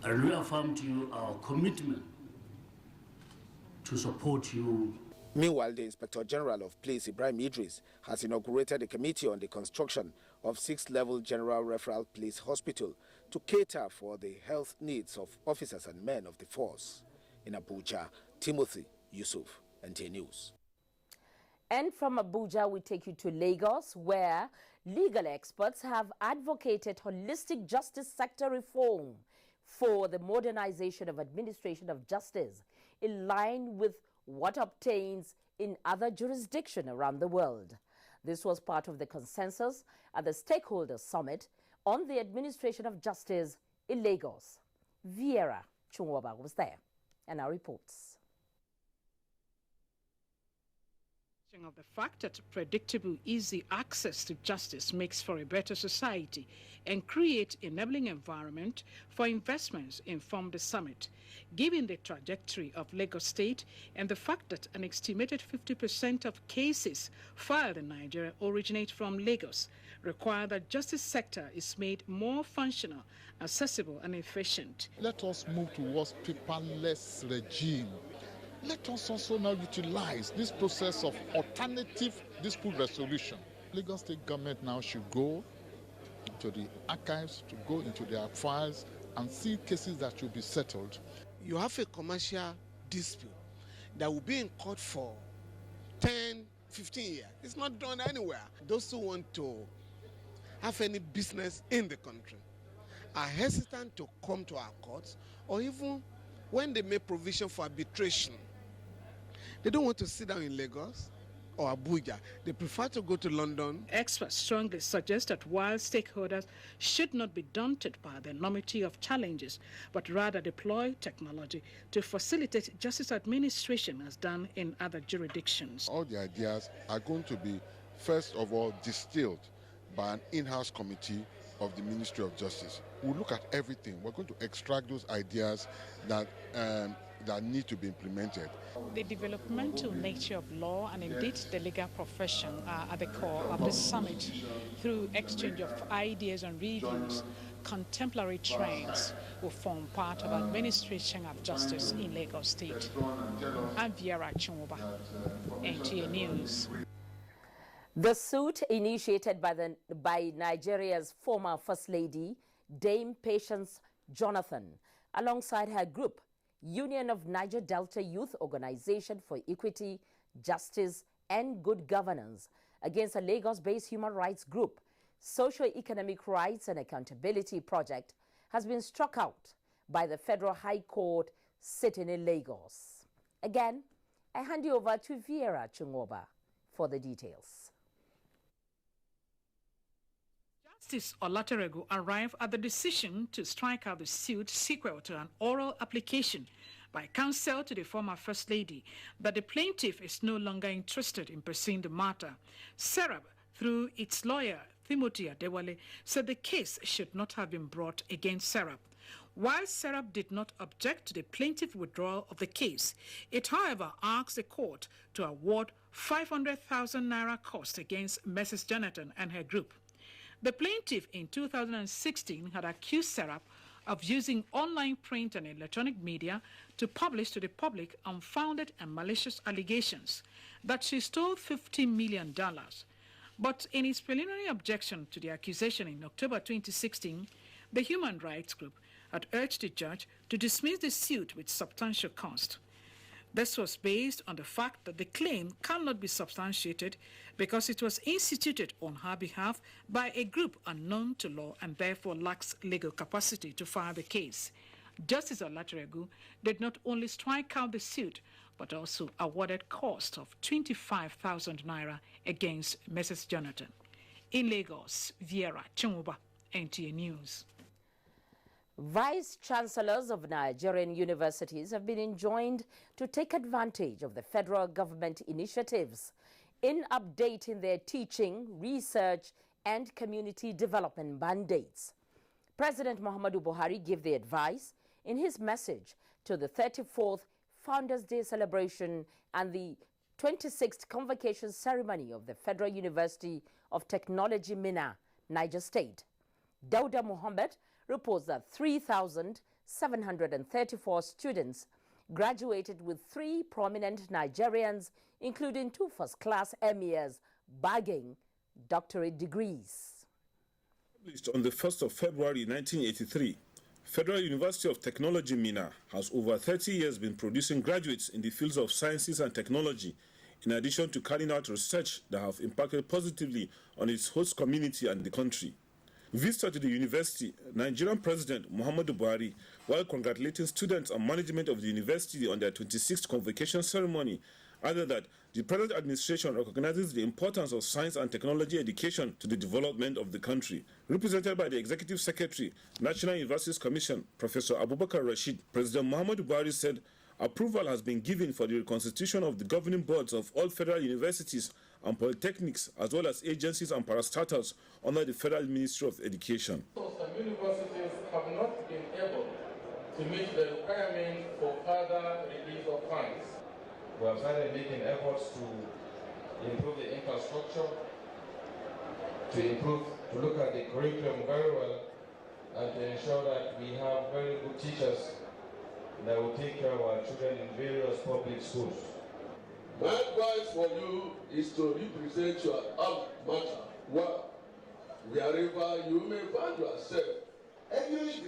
and reaffirm to you our commitment to support you. Meanwhile, the Inspector General of Police, Ibrahim Idris, has inaugurated a committee on the construction of 6-level General Referral Police Hospital to cater for the health needs of officers and men of the force. In Abuja, Timothy Yusuf, NTA News. And from Abuja, we take you to Lagos, where legal experts have advocated holistic justice sector reform for the modernization of administration of justice, in line with what obtains in other jurisdictions around the world. This was part of the consensus at the Stakeholder Summit on the administration of justice in Lagos. Vieira Chungwoba was there, and our reports. Of the fact that predictable, easy access to justice makes for a better society and create enabling environment for investments informed the summit, given the trajectory of Lagos State and the fact that an estimated 50% of cases filed in Nigeria originate from Lagos, require that justice sector is made more functional, accessible and efficient. Let us move towards paperless regime. Let us also now utilize this process of alternative dispute resolution. Lagos State government now should go into the archives, to go into their files and see cases that should be settled. You have a commercial dispute that will be in court for 10, 15 years. It's not done anywhere. Those who want to have any business in the country are hesitant to come to our courts, or even when they make provision for arbitration, they don't want to sit down in Lagos or Abuja. They prefer to go to London. Experts strongly suggest that while stakeholders should not be daunted by the enormity of challenges, but rather deploy technology to facilitate justice administration as done in other jurisdictions. All the ideas are going to be, first of all, distilled by an in-house committee of the Ministry of Justice. We'll look at everything. We're going to extract those ideas that need to be implemented. The developmental nature of law and indeed the legal profession are at the core of the summit. Through exchange of ideas and reviews, contemporary trends will form part of administration of justice in Lagos State. I'm Vieira Chungwoba, NTA News. The suit initiated by Nigeria's former First Lady, Dame Patience Jonathan, alongside her group, Union of Niger Delta Youth Organization for Equity, Justice and Good Governance, against a Lagos-based human rights group, Socio-Economic Rights and Accountability Project, has been struck out by the Federal High Court sitting in Lagos. Again, I hand you over to Vieira Chungwoba for the details. Justice Olateregu arrived at the decision to strike out the suit sequel to an oral application by counsel to the former First Lady that the plaintiff is no longer interested in pursuing the matter. Serap, through its lawyer, Timothy Adewale, said the case should not have been brought against Serap. While Serap did not object to the plaintiff's withdrawal of the case, it, however, asked the court to award 500,000 naira cost against Mrs. Jonathan and her group. The plaintiff in 2016 had accused Serap of using online print and electronic media to publish to the public unfounded and malicious allegations that she stole $50 million. But in its preliminary objection to the accusation in October 2016, the human rights group had urged the judge to dismiss the suit with substantial cost. This was based on the fact that the claim cannot be substantiated because it was instituted on her behalf by a group unknown to law and therefore lacks legal capacity to file the case. Justice Olateregu did not only strike out the suit, but also awarded cost of 25,000 naira against Mrs. Jonathan. In Lagos, Viera Chumuba, NTA News. Vice-chancellors of Nigerian universities have been enjoined to take advantage of the federal government initiatives in updating their teaching, research, and community development mandates. President Muhammadu Buhari gave the advice in his message to the 34th Founders' Day celebration and the 26th convocation ceremony of the Federal University of Technology, Minna, Niger State. Dauda Muhammad reports that 3,734 students graduated with 3 prominent Nigerians, including 2 first-class emirs, bagging doctorate degrees. Published on the 1st of February 1983, Federal University of Technology, Minna, has over 30 years been producing graduates in the fields of sciences and technology, in addition to carrying out research that have impacted positively on its host community and the country. Visitor to the university, Nigerian President Muhammadu Buhari, while congratulating students and management of the university on their 26th convocation ceremony, added that the present administration recognizes the importance of science and technology education to the development of the country. Represented by the Executive Secretary, National Universities Commission, Professor Abubakar Rashid, President Muhammadu Buhari said approval has been given for the reconstitution of the governing boards of all federal universities and polytechnics, as well as agencies and parastatals under the Federal Ministry of Education. Some universities have not been able to meet the requirement for further release of funds. We have started making efforts to improve the infrastructure, to look at the curriculum very well, and to ensure that we have very good teachers that will take care of our children in various public schools. My advice for you is to represent your alma mater well, wherever you may find yourself. NUHP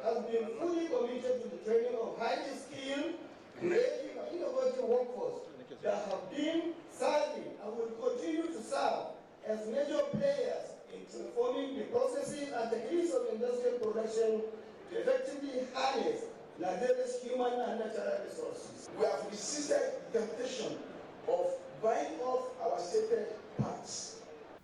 has been fully committed to the training of highly skilled, creative, and innovative workforce that have been serving and will continue to serve as major players in transforming the processes and techniques of industrial production to effectively harness Nigeria's human and natural resources. We have resisted the temptation of buying off our sacred parts.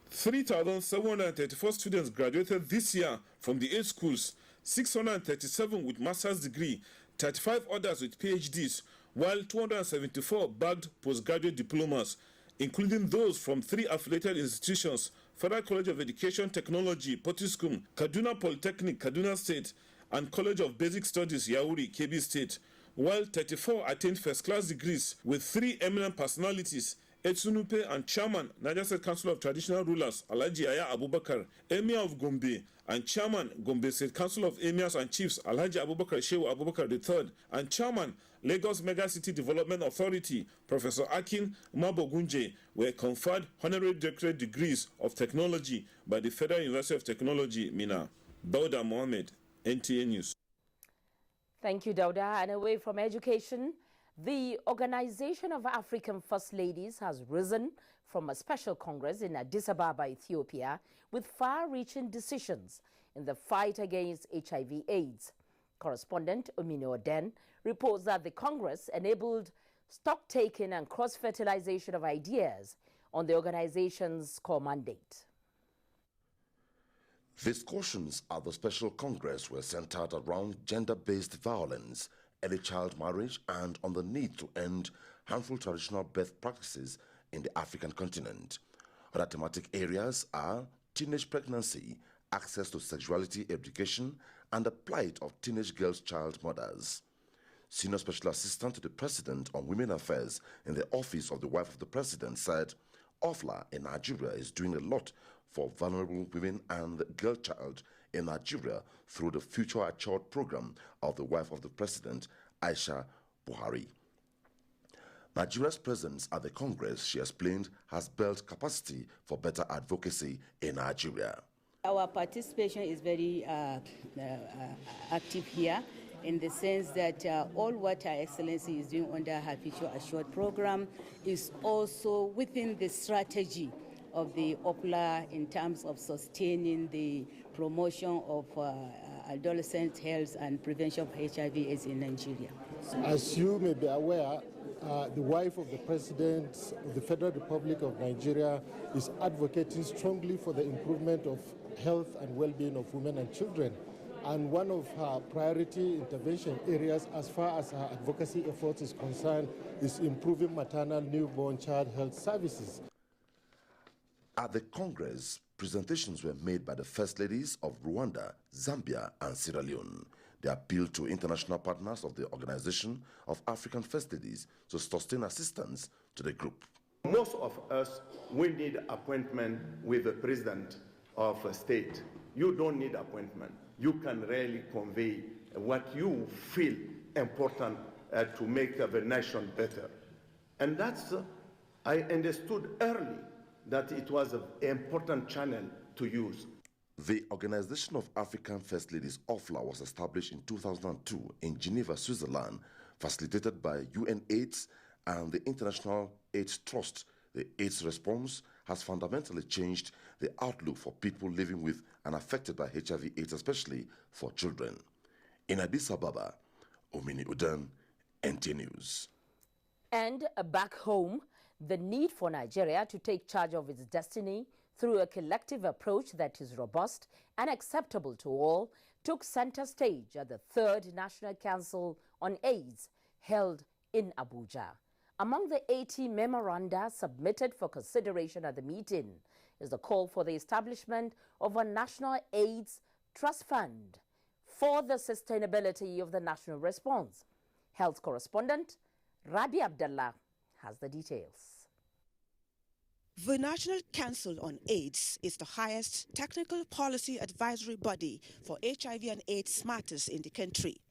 3,734 students graduated this year from the 8 schools, 637 with master's degree, 35 others with PhDs, while 274 bagged postgraduate diplomas, including those from 3 affiliated institutions: Federal College of Education Technology, Potiskum, Kaduna Polytechnic, Kaduna State, and College of Basic Studies, Yauri, Kebbi State, while 34 attained first-class degrees with 3 eminent personalities: Etsunupe and Chairman, Niger State Council of Traditional Rulers, Alhaji Aya Abubakar, Emir of Gombe, and Chairman, Gombe State Council of Emirs and Chiefs, Alhaji Abubakar Shehu Abubakar III, and Chairman, Lagos Mega City Development Authority, Professor Akin Mabogunje, were conferred honorary doctorate degrees of technology by the Federal University of Technology, Minna. Dauda Mohammed, NTA News. Thank you, Dauda. And away from education, the Organization of African First Ladies has risen from a special congress in Addis Ababa, Ethiopia, with far-reaching decisions in the fight against HIV/AIDS. Correspondent Omino Oden reports that the Congress enabled stock-taking and cross-fertilization of ideas on the organization's core mandate. Discussions at the Special Congress were centered around gender-based violence, early child marriage, and on the need to end harmful traditional birth practices in the African continent. Other thematic areas are teenage pregnancy, access to sexuality education, and the plight of teenage girls' child mothers. Senior Special Assistant to the President on Women Affairs in the Office of the Wife of the President said, OFLA in Nigeria is doing a lot for vulnerable women and the girl child in Nigeria through the Future Assured program of the wife of the President, Aisha Buhari. Nigeria's presence at the Congress, she explained, has built capacity for better advocacy in Nigeria. Our participation is very active here, in the sense that all what Her Excellency is doing under her Future Assured program is also within the strategy of the OPLA in terms of sustaining the promotion of adolescent health and prevention of HIV/AIDS in Nigeria. As you may be aware, the wife of the President of the Federal Republic of Nigeria is advocating strongly for the improvement of health and well-being of women and children. And one of her priority intervention areas as far as her advocacy efforts is concerned is improving maternal newborn child health services. At the Congress, presentations were made by the First Ladies of Rwanda, Zambia, and Sierra Leone. They appealed to international partners of the Organization of African First Ladies to sustain assistance to the group. Most of us, we need appointment with the President of a state. You don't need appointment. You can really convey what you feel important to make the nation better. And that's, I understood early that it was an important channel to use. The Organization of African First Ladies, OFLA, was established in 2002 in Geneva, Switzerland, facilitated by UNAIDS and the International AIDS Trust. The AIDS response has fundamentally changed the outlook for people living with and affected by HIV/AIDS, especially for children. In Addis Ababa, Omini Udan, NTA News. And back home, the need for Nigeria to take charge of its destiny through a collective approach that is robust and acceptable to all took center stage at the 3rd National Council on AIDS held in Abuja. Among the 80 memoranda submitted for consideration at the meeting is the call for the establishment of a National AIDS Trust Fund for the sustainability of the national response. Health correspondent Rabi Abdullah has the details. The National Council on AIDS is the highest technical policy advisory body for HIV and AIDS matters in the country.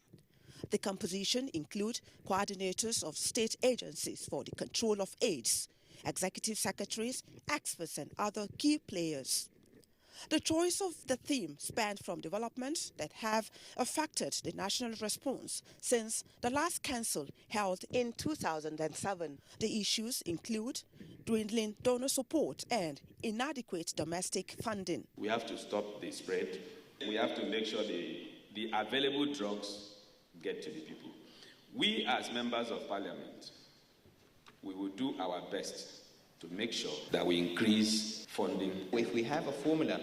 The composition includes coordinators of state agencies for the control of AIDS, executive secretaries, experts, and other key players. The choice of the theme spanned from developments that have affected the national response since the last council held in 2007. The issues include dwindling donor support and inadequate domestic funding. We have to stop the spread. We have to make sure the available drugs get to the people. We as members of parliament, we will do our best to make sure that we increase funding. If we have a formula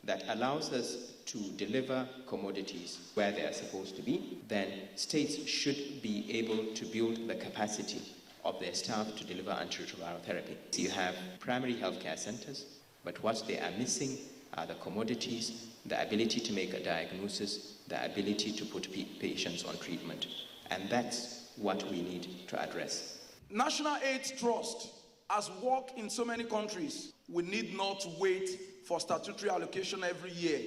that allows us to deliver commodities where they are supposed to be, then states should be able to build the capacity of their staff to deliver antiretroviral therapy. So you have primary healthcare centers, but what they are missing are the commodities, the ability to make a diagnosis, the ability to put patients on treatment. And that's what we need to address. National AIDS Trust has worked in so many countries. We need not wait for statutory allocation every year.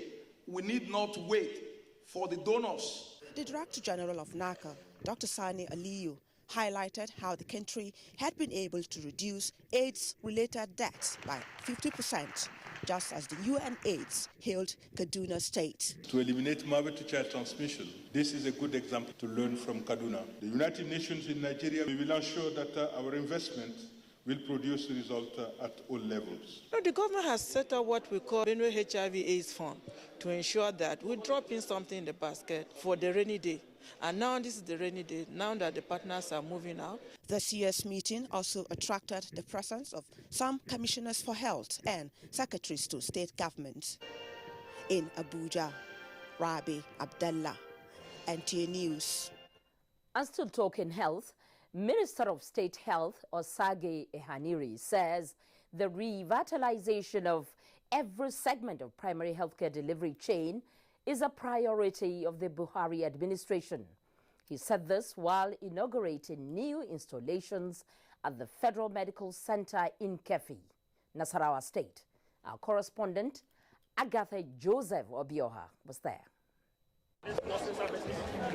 We need not wait for the donors. The Director General of NACA, Dr. Sani Aliyu, highlighted how the country had been able to reduce AIDS-related deaths by 50%, just as the UNAIDS hailed Kaduna State. To eliminate mother-to-child transmission, this is a good example to learn from Kaduna. The United Nations in Nigeria, we will ensure that our investment will produce results at all levels. No, the government has set up what we call Benue HIV/AIDS Fund to ensure that we drop in something in the basket for the rainy day. And now this is the rainy day, now that the partners are moving out. The CS meeting also attracted the presence of some commissioners for health and secretaries to state governments. In Abuja, Rabi Abdullah, NTA News. And still talking health, Minister of State Health Osage Ehaniri says the revitalization of every segment of primary healthcare delivery chain is a priority of the Buhari administration. He said this while inaugurating new installations at the Federal Medical Center in Kefi, Nasarawa State. Our correspondent, Agatha Joseph Obioha, was there.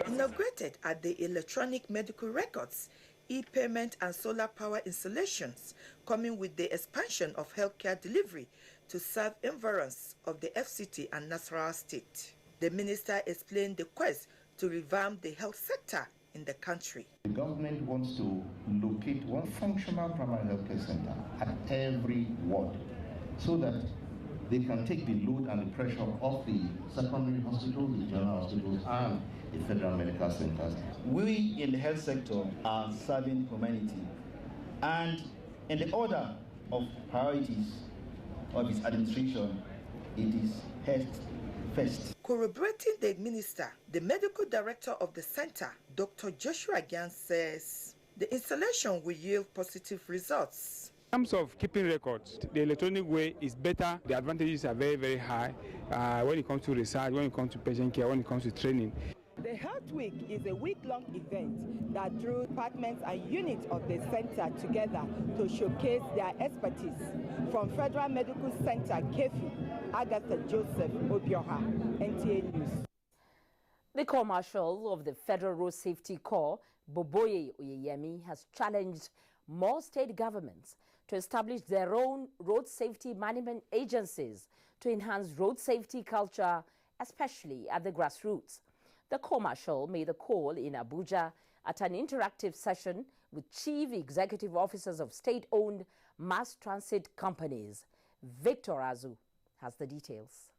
Inaugurated at the Electronic Medical Records, e-payment and solar power installations, coming with the expansion of healthcare delivery to serve environs of the FCT and Nasarawa State. The minister explained the quest to revamp the health sector in the country. The government wants to locate one functional primary health care center at every ward so that they can take the load and the pressure off the secondary hospitals, the general hospitals, and the federal medical centers. We in the health sector are serving humanity, and in the order of priorities of its administration, it is health first. Corroborating the minister, the medical director of the center, Dr. Joshua Gyan, says the installation will yield positive results. In terms of keeping records, the electronic way is better. The advantages are very, very high when it comes to research, when it comes to patient care, when it comes to training. The Health Week is a week-long event that drew departments and units of the center together to showcase their expertise. From Federal Medical Center, Kefi, Agatha Joseph Obioha, NTA News. The Corps Marshal of the Federal Road Safety Corps, Boboye Oyeyemi, has challenged more state governments to establish their own road safety management agencies to enhance road safety culture, especially at the grassroots. The Corps Marshal made the call in Abuja at an interactive session with chief executive officers of state-owned mass transit companies. Victor Azu has the details.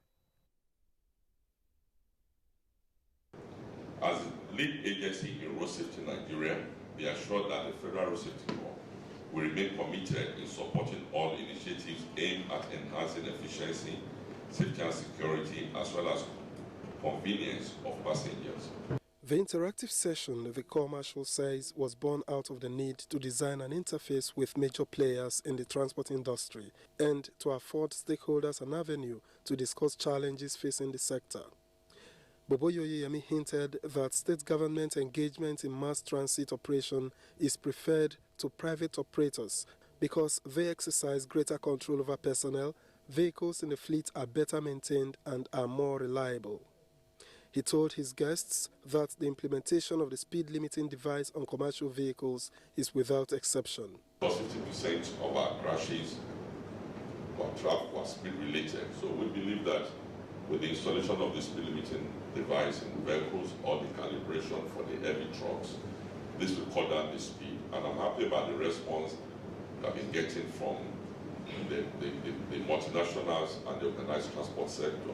As lead agency in road safety in Nigeria, they assure that the Federal Road Safety Corps will remain committed in supporting all initiatives aimed at enhancing efficiency, safety and security, as well as convenience of passengers. The interactive session, the Corps Marshal says, was born out of the need to design an interface with major players in the transport industry and to afford stakeholders an avenue to discuss challenges facing the sector. Boboye Oyeyemi hinted that state government engagement in mass transit operation is preferred to private operators because they exercise greater control over personnel, vehicles in the fleet are better maintained and are more reliable. He told his guests that the implementation of the speed limiting device on commercial vehicles is without exception. 50% of our crashes or traffic was speed related, so we believe that with the installation of the speed limiting device in vehicles or the calibration for the heavy trucks, this will cut down the speed, and I'm happy about the response that I've been getting from the multinationals and the organized transport sector.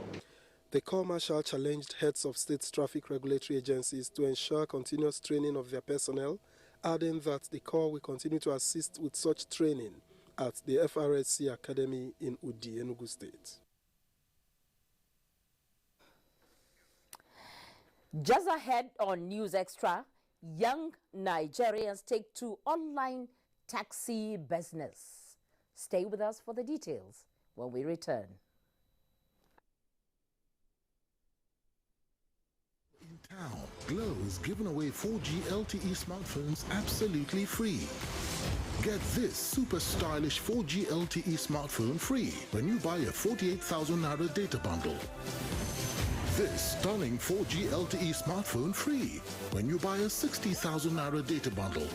The Corps Marshal challenged heads of state traffic regulatory agencies to ensure continuous training of their personnel, adding that the Corps will continue to assist with such training at the FRSC Academy in Udi, Enugu State. Just ahead on News Extra, young Nigerians take to online taxi business. Stay with us for the details when we return. In town, Glow is giving away 4G LTE smartphones absolutely free. Get this super stylish 4G LTE smartphone free when you buy a 48,000 Naira data bundle. This stunning 4G LTE smartphone free when you buy a 60,000 Naira data bundle.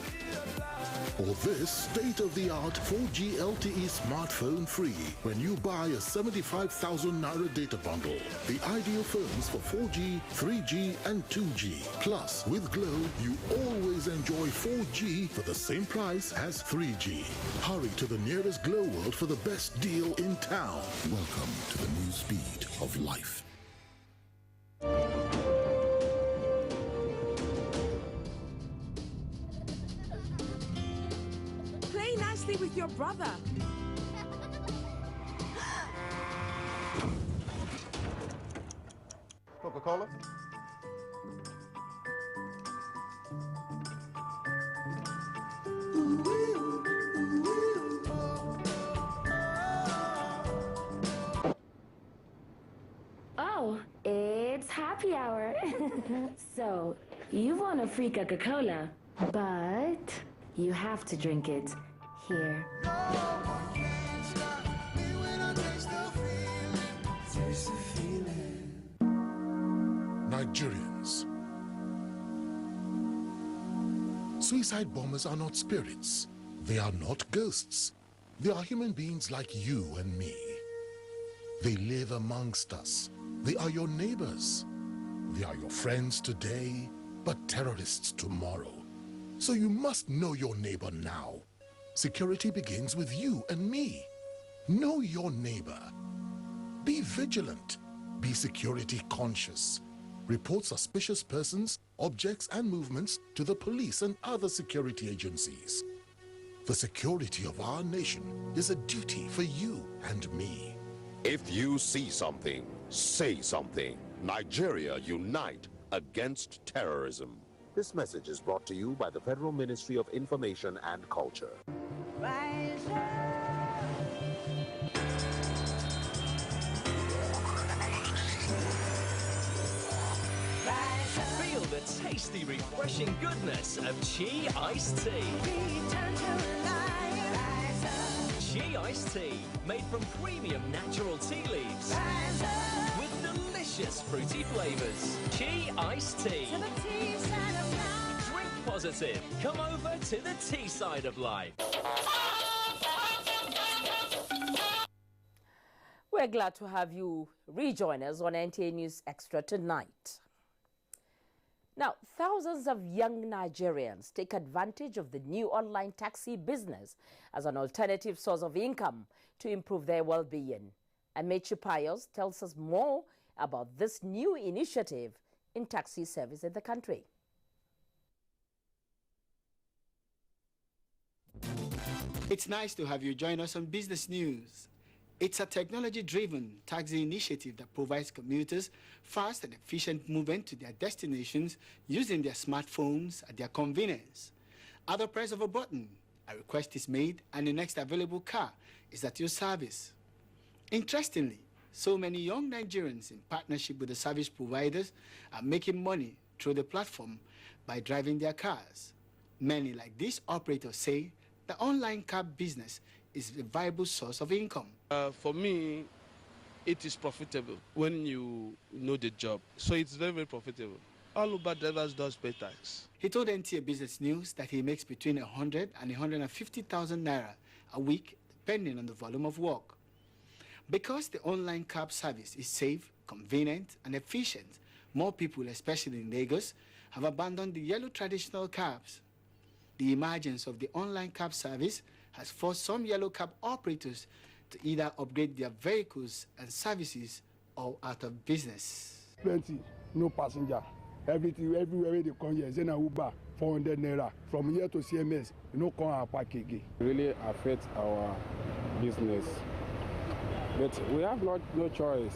Or this state-of-the-art 4G LTE smartphone free when you buy a 75,000 Naira data bundle. The ideal phones for 4G, 3G and 2G. Plus, with Glow, you always enjoy 4G for the same price as 3G. Hurry to the nearest Glow World for the best deal in town. Welcome to the new speed of life. Play nicely with your brother. Coca-Cola? Oh, it's happy hour. So, you want a free Coca-Cola, but you have to drink it here. Nigerians. Suicide bombers are not spirits. They are not ghosts. They are human beings like you and me. They live amongst us. They are your neighbors. They are your friends today, but terrorists tomorrow. So you must know your neighbor now. Security begins with you and me. Know your neighbor. Be vigilant. Be security conscious. Report suspicious persons, objects, and movements to the police and other security agencies. The security of our nation is a duty for you and me. If you see something, say something. Nigeria, unite against terrorism. This message is brought to you by the Federal Ministry of Information and Culture. Feel the tasty, refreshing goodness of Chi Iced Tea. Chi Iced Tea, made from premium natural tea leaves. With delicious fruity flavors. Chi Iced Tea. Drink positive. Come over to the tea side of life. We're glad to have you rejoin us on NTA News Extra tonight. Now, thousands of young Nigerians take advantage of the new online taxi business as an alternative source of income to improve their well-being. Amechi Pius tells us more about this new initiative in taxi service in the country. It's nice to have you join us on Business News. It's a technology-driven taxi initiative that provides commuters fast and efficient movement to their destinations using their smartphones at their convenience. At the press of a button, a request is made and the next available car is at your service. Interestingly, so many young Nigerians in partnership with the service providers are making money through the platform by driving their cars. Many like these operators say the online cab business is a viable source of income. For me, it is profitable when you know the job. So it's very, very profitable. All Uber drivers does pay tax. He told NTA Business News that he makes between 100 and 150,000 naira a week, depending on the volume of work. Because the online cab service is safe, convenient, and efficient, more people, especially in Lagos, have abandoned the yellow traditional cabs. The emergence of the online cab service has forced some yellow cab operators to either upgrade their vehicles and services or out of business. Plenty, no passenger. Everywhere they come here, Zena Uber, 400 naira. From here to CMS, you know, come our park again. Really affects our business. But we have no choice.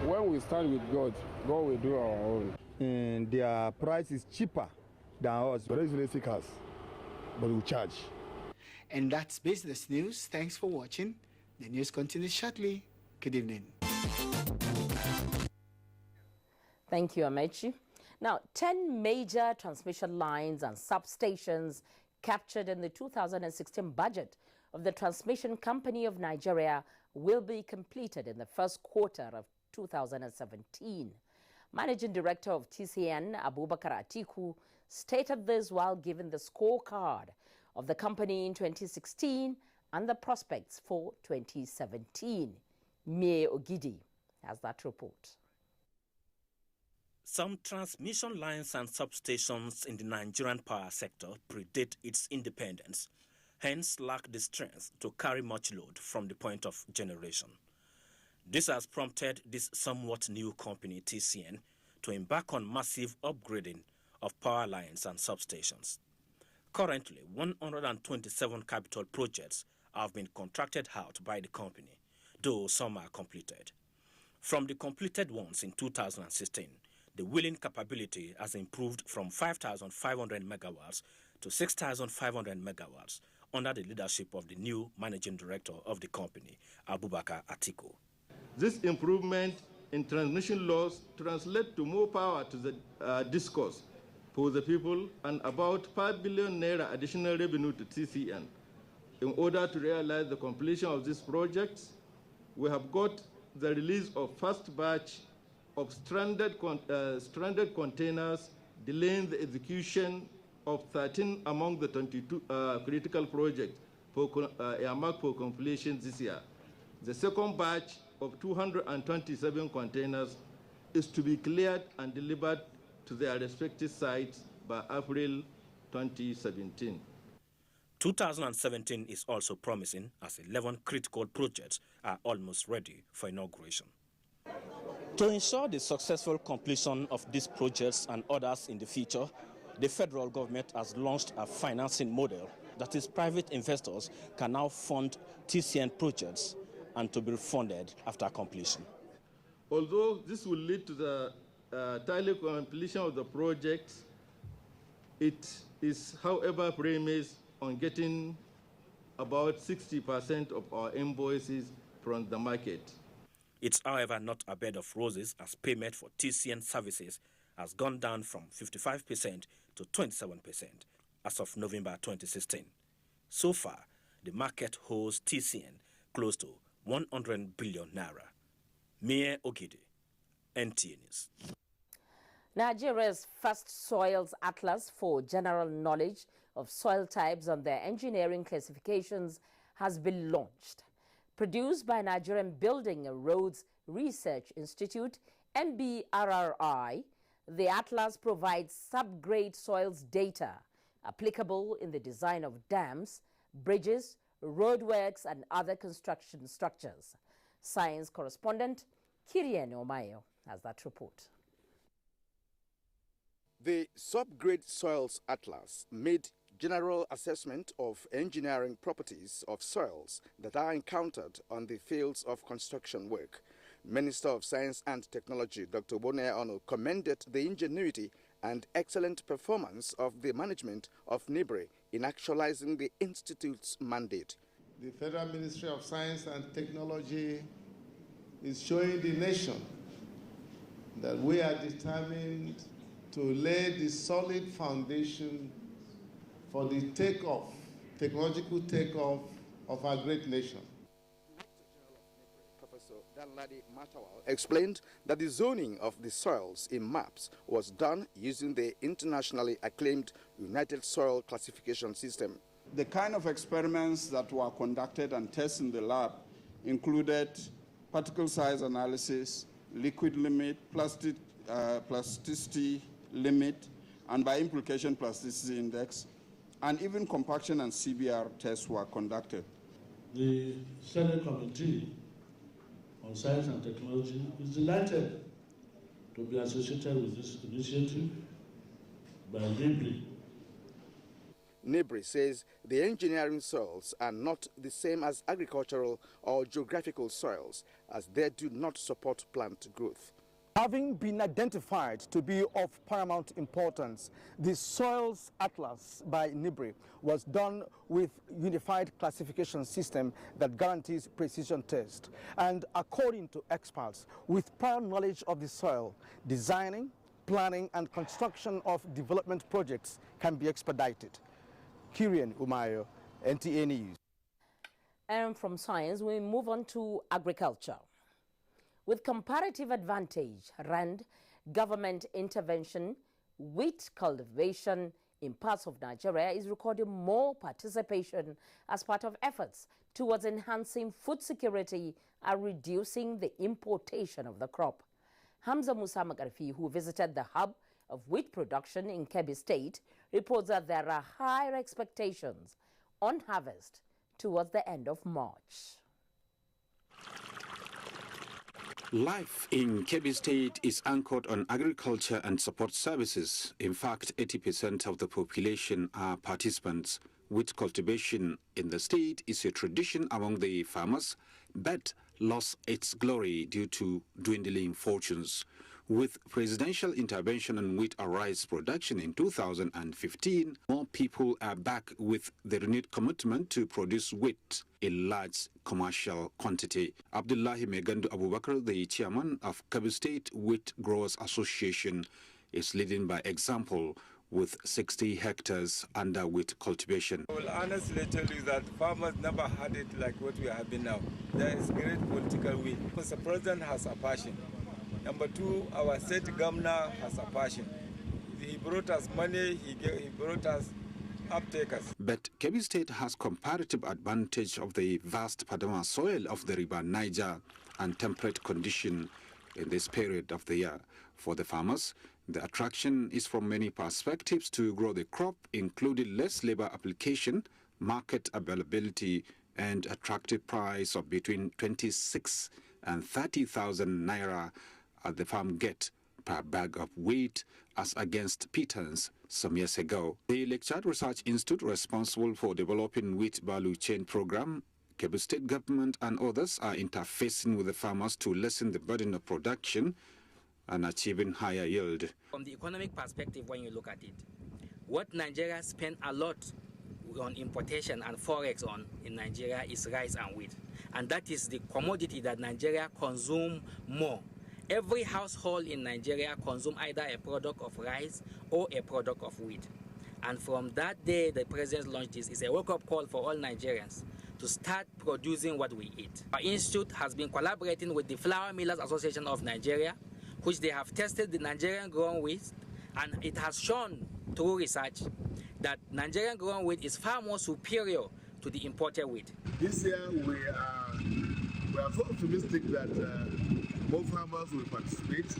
When we stand with God, God will do our own. And their price is cheaper than us. There is electric cars, but we charge. And that's Business News. Thanks for watching. The news continues shortly. Good evening. Thank you, Amechi. Now, 10 major transmission lines and substations captured in the 2016 budget of the Transmission Company of Nigeria will be completed in the first quarter of 2017. Managing Director of TCN, Abubakar Atiku, stated this while giving the scorecard of the company in 2016 and the prospects for 2017. Mie Ogidi has that report. Some transmission lines and substations in the Nigerian power sector predate its independence, hence lack the strength to carry much load from the point of generation. This has prompted this somewhat new company, TCN, to embark on massive upgrading of power lines and substations. Currently, 127 capital projects have been contracted out by the company, though some are completed. From the completed ones in 2016, the wheeling capability has improved from 5,500 megawatts to 6,500 megawatts under the leadership of the new managing director of the company, Abubakar Atiku. This improvement in transmission loss translates to more power to the discourse for the people and about 5 billion naira additional revenue to TCN. In order to realize the completion of these projects, we have got the release of first batch of stranded containers, delaying the execution of 13 among the 22 critical projects earmarked for completion this year. The second batch of 227 containers is to be cleared and delivered to their respective sites by April 2017. 2017 is also promising as 11 critical projects are almost ready for inauguration. To ensure the successful completion of these projects and others in the future, the federal government has launched a financing model that is private investors can now fund TCN projects and to be funded after completion. Although this will lead to the timely completion of the project, it is, however, premised on getting about 60% of our invoices from the market. It's, however, not a bed of roses, as payment for TCN services has gone down from 55% to 27% as of November 2016. So far, the market holds TCN close to 100 billion naira. Mie Ogide, NTA News. Nigeria's first soils atlas for general knowledge of soil types and their engineering classifications has been launched. Produced by Nigerian Building and Roads Research Institute, NBRRI, the atlas provides subgrade soils data applicable in the design of dams, bridges, roadworks, and other construction structures. Science correspondent Kirian Omayo has that report. The Subgrade Soils Atlas made general assessment of engineering properties of soils that are encountered on the fields of construction work. Minister of Science and Technology Dr. Bone Ono commended the ingenuity and excellent performance of the management of NIBRE in actualizing the Institute's mandate. The Federal Ministry of Science and Technology is showing the nation that we are determined to lay the solid foundation for the takeoff, technological takeoff of our great nation. Professor Danladi Matawal explained that the zoning of the soils in maps was done using the internationally acclaimed United Soil Classification System. The kind of experiments that were conducted and tested in the lab included particle size analysis, liquid limit, plasticity limit, and by implication plasticity index, and even compaction and CBR tests were conducted. The Senate Committee on Science and Technology is delighted to be associated with this initiative by NIBRE. NIBRE says the engineering soils are not the same as agricultural or geographical soils, as they do not support plant growth. Having been identified to be of paramount importance, the Soils Atlas by NIBRE was done with unified classification system that guarantees precision test. And according to experts, with prior knowledge of the soil, designing, planning, and construction of development projects can be expedited. Kirian Umayo, NTA News. And from science, we move on to agriculture. With comparative advantage, RAND, government intervention, wheat cultivation in parts of Nigeria is recording more participation as part of efforts towards enhancing food security and reducing the importation of the crop. Hamza Musa Magarfi, who visited the hub of wheat production in Kebbi State, reports that there are higher expectations on harvest towards the end of March. Life in Kebbi State is anchored on agriculture and support services. In fact, 80% of the population are participants. Wheat cultivation in the state is a tradition among the farmers, but lost its glory due to dwindling fortunes. With presidential intervention on wheat and rice production in 2015, more people are back with the renewed commitment to produce wheat in large commercial quantity. Abdullahi Megandu Abubakar, the chairman of Kebbi State Wheat Growers Association, is leading by example with 60 hectares under wheat cultivation. I will honestly tell you that farmers never had it like what we are having now. There is great political will, because the president has a passion. Number two, our state governor has a passion. He brought us money, he brought us uptakers. But Kebbi State has comparative advantage of the vast Padama soil of the river Niger and temperate condition in this period of the year. For the farmers, the attraction is from many perspectives to grow the crop, including less labor application, market availability, and attractive price of between 26 and 30,000 naira at the farm gate per bag of wheat, as against pittance some years ago. The Lake Chad Research Institute, responsible for developing wheat value chain program, Kebbi State government and others are interfacing with the farmers to lessen the burden of production and achieving higher yield. From the economic perspective, when you look at it, what Nigeria spent a lot on importation and forex on in Nigeria is rice and wheat. And that is the commodity that Nigeria consumes more. Every household in Nigeria consumes either a product of rice or a product of wheat. And from that day the president launched this, is a wake-up call for all Nigerians to start producing what we eat. Our institute has been collaborating with the Flour Millers Association of Nigeria, which they have tested the Nigerian grown wheat, and it has shown through research that Nigerian grown wheat is far more superior to the imported wheat. This year we are so optimistic that more farmers will participate.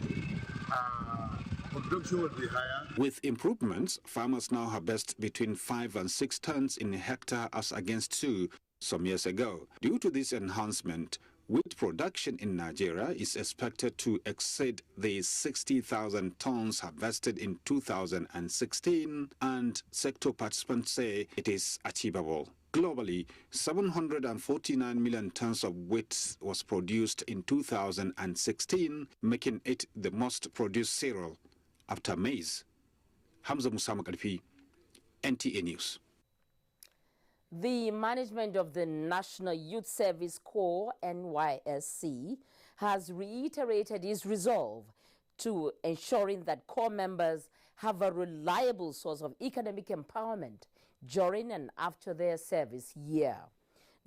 Production will be higher. With improvements, farmers now harvest between 5 and 6 tons in a hectare as against 2 some years ago. Due to this enhancement, wheat production in Nigeria is expected to exceed the 60,000 tons harvested in 2016, and sector participants say it is achievable. Globally, 749 million tons of wheat was produced in 2016, making it the most produced cereal after maize. Hamza Musa Makalfi, NTA News. The management of the National Youth Service Corps, NYSC, has reiterated its resolve to ensuring that corps members have a reliable source of economic empowerment during and after their service year.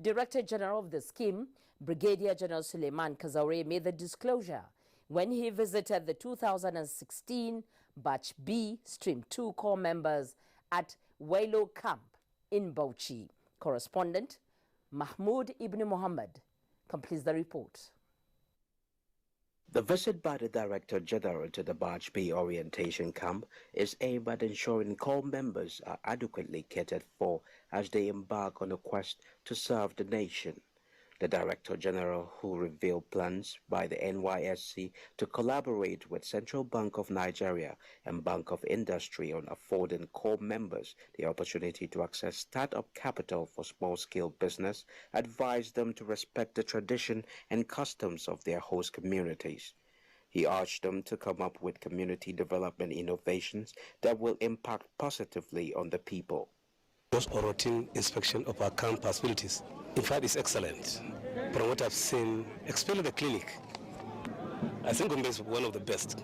Director General of the scheme, Brigadier General Suleiman Kazaure, made the disclosure when he visited the 2016 Batch B Stream 2 corps members at Wailo Camp in Bauchi. Correspondent Mahmoud Ibn Muhammad completes the report. The visit by the Director General to the Batch B orientation camp is aimed at ensuring corps members are adequately catered for as they embark on a quest to serve the nation. The Director General, who revealed plans by the NYSC to collaborate with Central Bank of Nigeria and Bank of Industry on affording corps members the opportunity to access start-up capital for small-scale business, advised them to respect the tradition and customs of their host communities. He urged them to come up with community development innovations that will impact positively on the people. Just a routine inspection of our camp facilities. In fact, it's excellent. From what I've seen, especially the clinic, I think Gombe is one of the best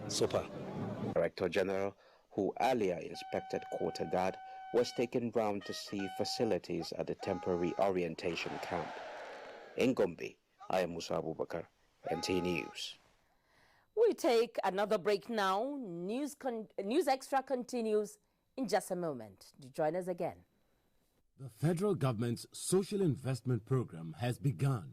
so far. Director General, who earlier inspected quarter guard, was taken round to see facilities at the temporary orientation camp. In Gombe, I am Musa Abubakar, NTA News. We take another break now. News Extra continues in just a moment. Join us again. The federal government's social investment program has begun.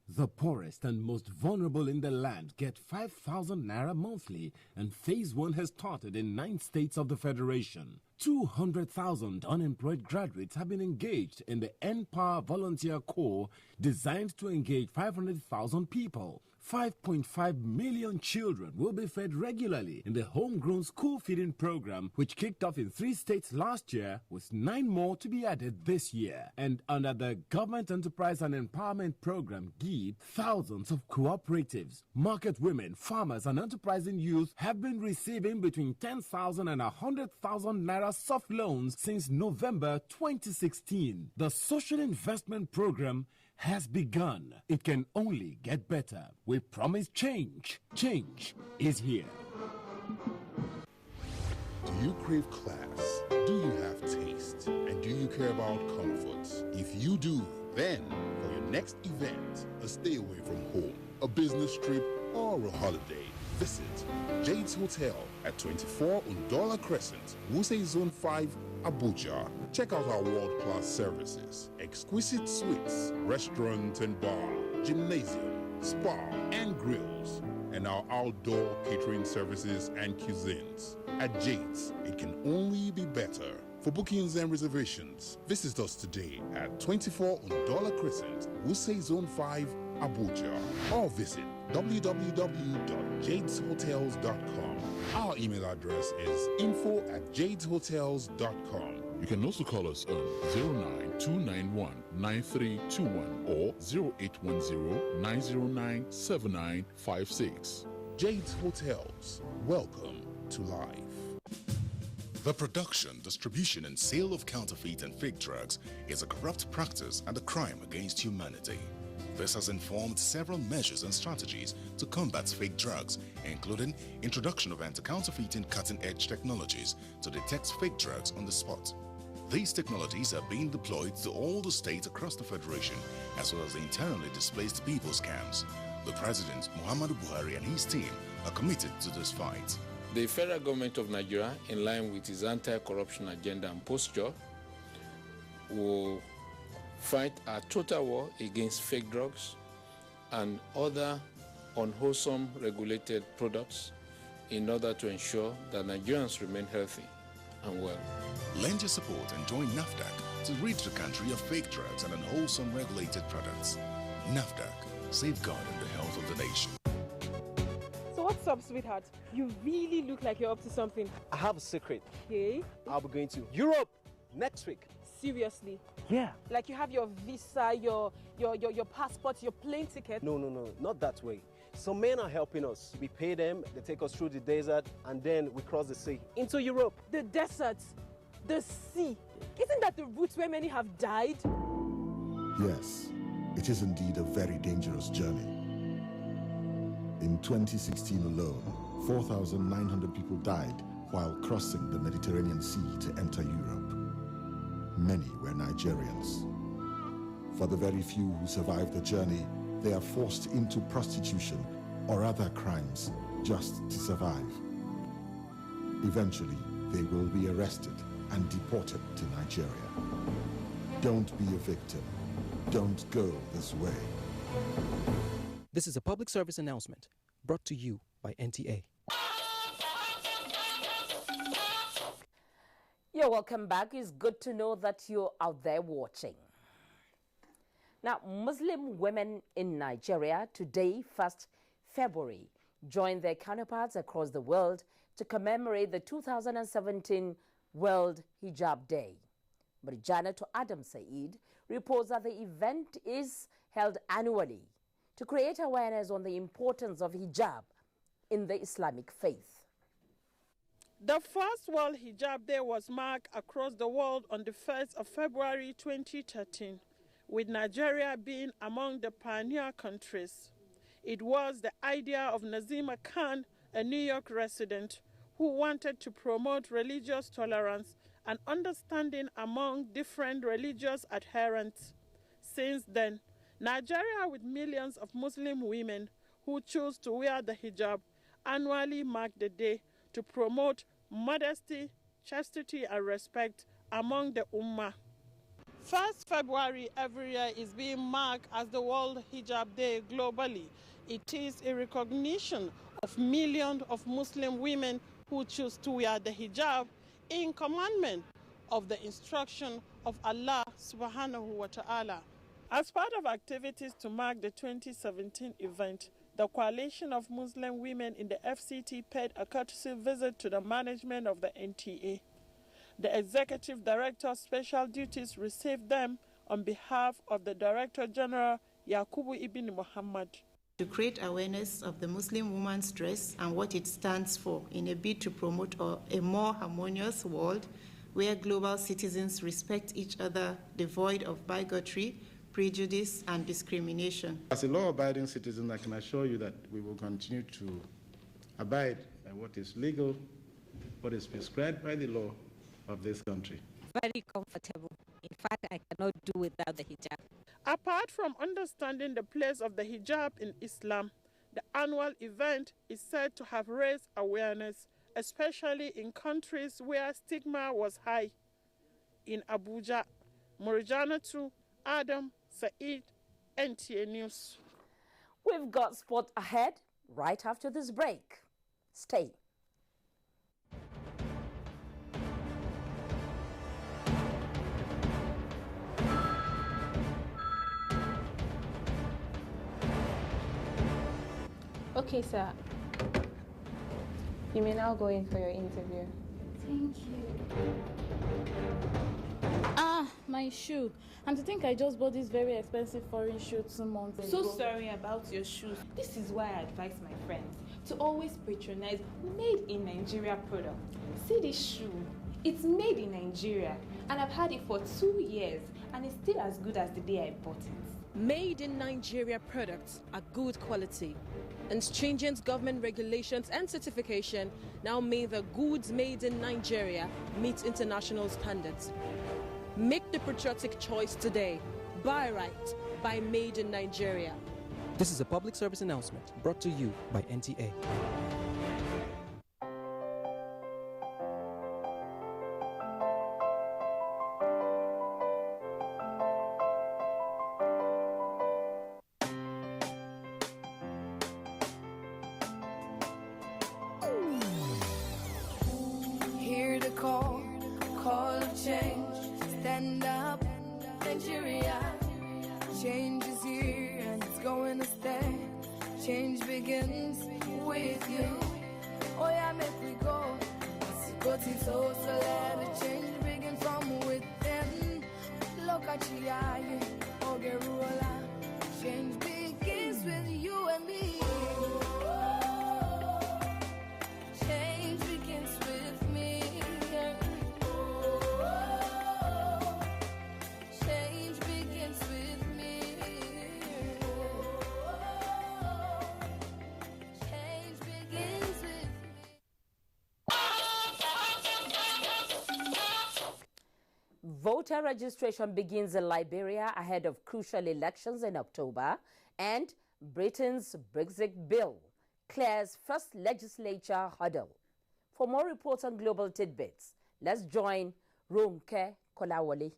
The poorest and most vulnerable in the land get 5,000 naira monthly, and phase 1 has started in 9 states of the federation. 200,000 unemployed graduates have been engaged in the N-Power Volunteer Corps, designed to engage 500,000 people. 5.5 million children will be fed regularly in the homegrown school feeding program, which kicked off in 3 states last year, with 9 more to be added this year. And under the Government Enterprise and Empowerment Program, GEEP, thousands of cooperatives, market women, farmers and enterprising youth have been receiving between 10,000 and 100,000 naira soft loans since November 2016. The Social Investment Program has begun. It can only get better. We promise change. Change is here. Do you crave class? Do you have taste? And do you care about comfort? If you do, then for your next event, a stay away from home, a business trip, or a holiday, visit Jade's Hotel at 24 Undola Crescent, Wuse Zone 5, Abuja. Check out our world-class services, exquisite suites, restaurant and bar, gymnasium, spa and grills, and and our outdoor catering services and cuisines. At Jade's, it can only be better. For bookings and reservations, visit us today at 24 Undola Crescent, Wuse Zone 5, Abuja, or visit www.jadeshotels.com. Our email address is info@jadeshotels.com. You can also call us on 09291-9321 or 0810-909-7956. Jade's Hotels. Welcome to life. The production, distribution, and sale of counterfeit and fake drugs is a corrupt practice and a crime against humanity. This has informed several measures and strategies to combat fake drugs, including introduction of anti-counterfeiting cutting-edge technologies to detect fake drugs on the spot. These technologies are being deployed to all the states across the Federation, as well as the internally displaced people's camps. The President, Muhammadu Buhari, and his team are committed to this fight. The federal government of Nigeria, in line with its anti-corruption agenda and posture, will fight a total war against fake drugs and other unwholesome regulated products in order to ensure that Nigerians remain healthy and well. Lend your support and join NAFDAC to rid the country of fake drugs and unwholesome regulated products. NAFDAC, safeguarding the health of the nation. So what's up, sweetheart? You really look like you're up to something. I have a secret. Okay. I'll be going to Europe next week. Seriously? Yeah. Like you have your visa, your passport, your plane ticket? No, not that way. Some men are helping us. We pay them, they take us through the desert, and then we cross the sea into Europe. The desert, the sea. Isn't that the route where many have died? Yes, it is indeed a very dangerous journey. In 2016 alone, 4,900 people died while crossing the Mediterranean Sea to enter Europe. Many were Nigerians. For the very few who survived the journey, they are forced into prostitution or other crimes just to survive. Eventually, they will be arrested and deported to Nigeria. Don't be a victim. Don't go this way. This is a public service announcement brought to you by NTA. You're welcome back. It's good to know that you're out there watching. Now, Muslim women in Nigeria today, 1st February, joined their counterparts across the world to commemorate the 2017 World Hijab Day. Marijana to Adam Saeed reports that the event is held annually to create awareness on the importance of hijab in the Islamic faith. The first World Hijab Day was marked across the world on the 1st of February 2013, with Nigeria being among the pioneer countries. It was the idea of Nazima Khan, a New York resident, who wanted to promote religious tolerance and understanding among different religious adherents. Since then, Nigeria, with millions of Muslim women who choose to wear the hijab, annually mark the day to promote modesty, chastity, and respect among the Ummah. 1st February every year is being marked as the World Hijab Day globally. It is a recognition of millions of Muslim women who choose to wear the hijab in commandment of the instruction of Allah subhanahu wa ta'ala. As part of activities to mark the 2017 event, the Coalition of Muslim Women in the FCT paid a courtesy visit to the management of the NTA. The Executive Director of Special Duties received them on behalf of the Director General Yakubu Ibn Muhammad. To create awareness of the Muslim woman's dress and what it stands for in a bid to promote a more harmonious world where global citizens respect each other, devoid of bigotry, prejudice, and discrimination. As a law-abiding citizen, I can assure you that we will continue to abide by what is legal, what is prescribed by the law of this country. Very comfortable. In fact, I cannot do without the hijab. Apart from understanding the place of the hijab in Islam, the annual event is said to have raised awareness, especially in countries where stigma was high. In Abuja, Marijana to Adam Saeed, NTA News. We've got sport ahead. right after this break. Stay. Okay, sir. You may now go in for your interview. Thank you. Ah, my shoe. And to think I just bought this very expensive foreign shoe 2 months ago. So sorry about your shoes. This is why I advise my friends to always patronize made in Nigeria products. See this shoe. It's made in Nigeria and I've had it for 2 years and it's still as good as the day I bought it. Made in Nigeria products are good quality, and stringent government regulations and certification now mean the goods made in Nigeria meet international standards. Make the patriotic choice today. Buy right. Buy Made in Nigeria. This is a public service announcement brought to you by NTA. Hear the call of change. Stand up, Nigeria. Change is here and it's going to stay. Change begins with you. Oh yeah, make we go. Go to so let the change begin from within. Look at you, oh Gerula. Change begins with you and me. Change begins with me. Change begins with me. Change begins with me. Voter registration begins in Liberia ahead of crucial elections in October, and Britain's Brexit bill clears first legislature hurdle. For more reports on global tidbits, let's join Ronke Kolawole.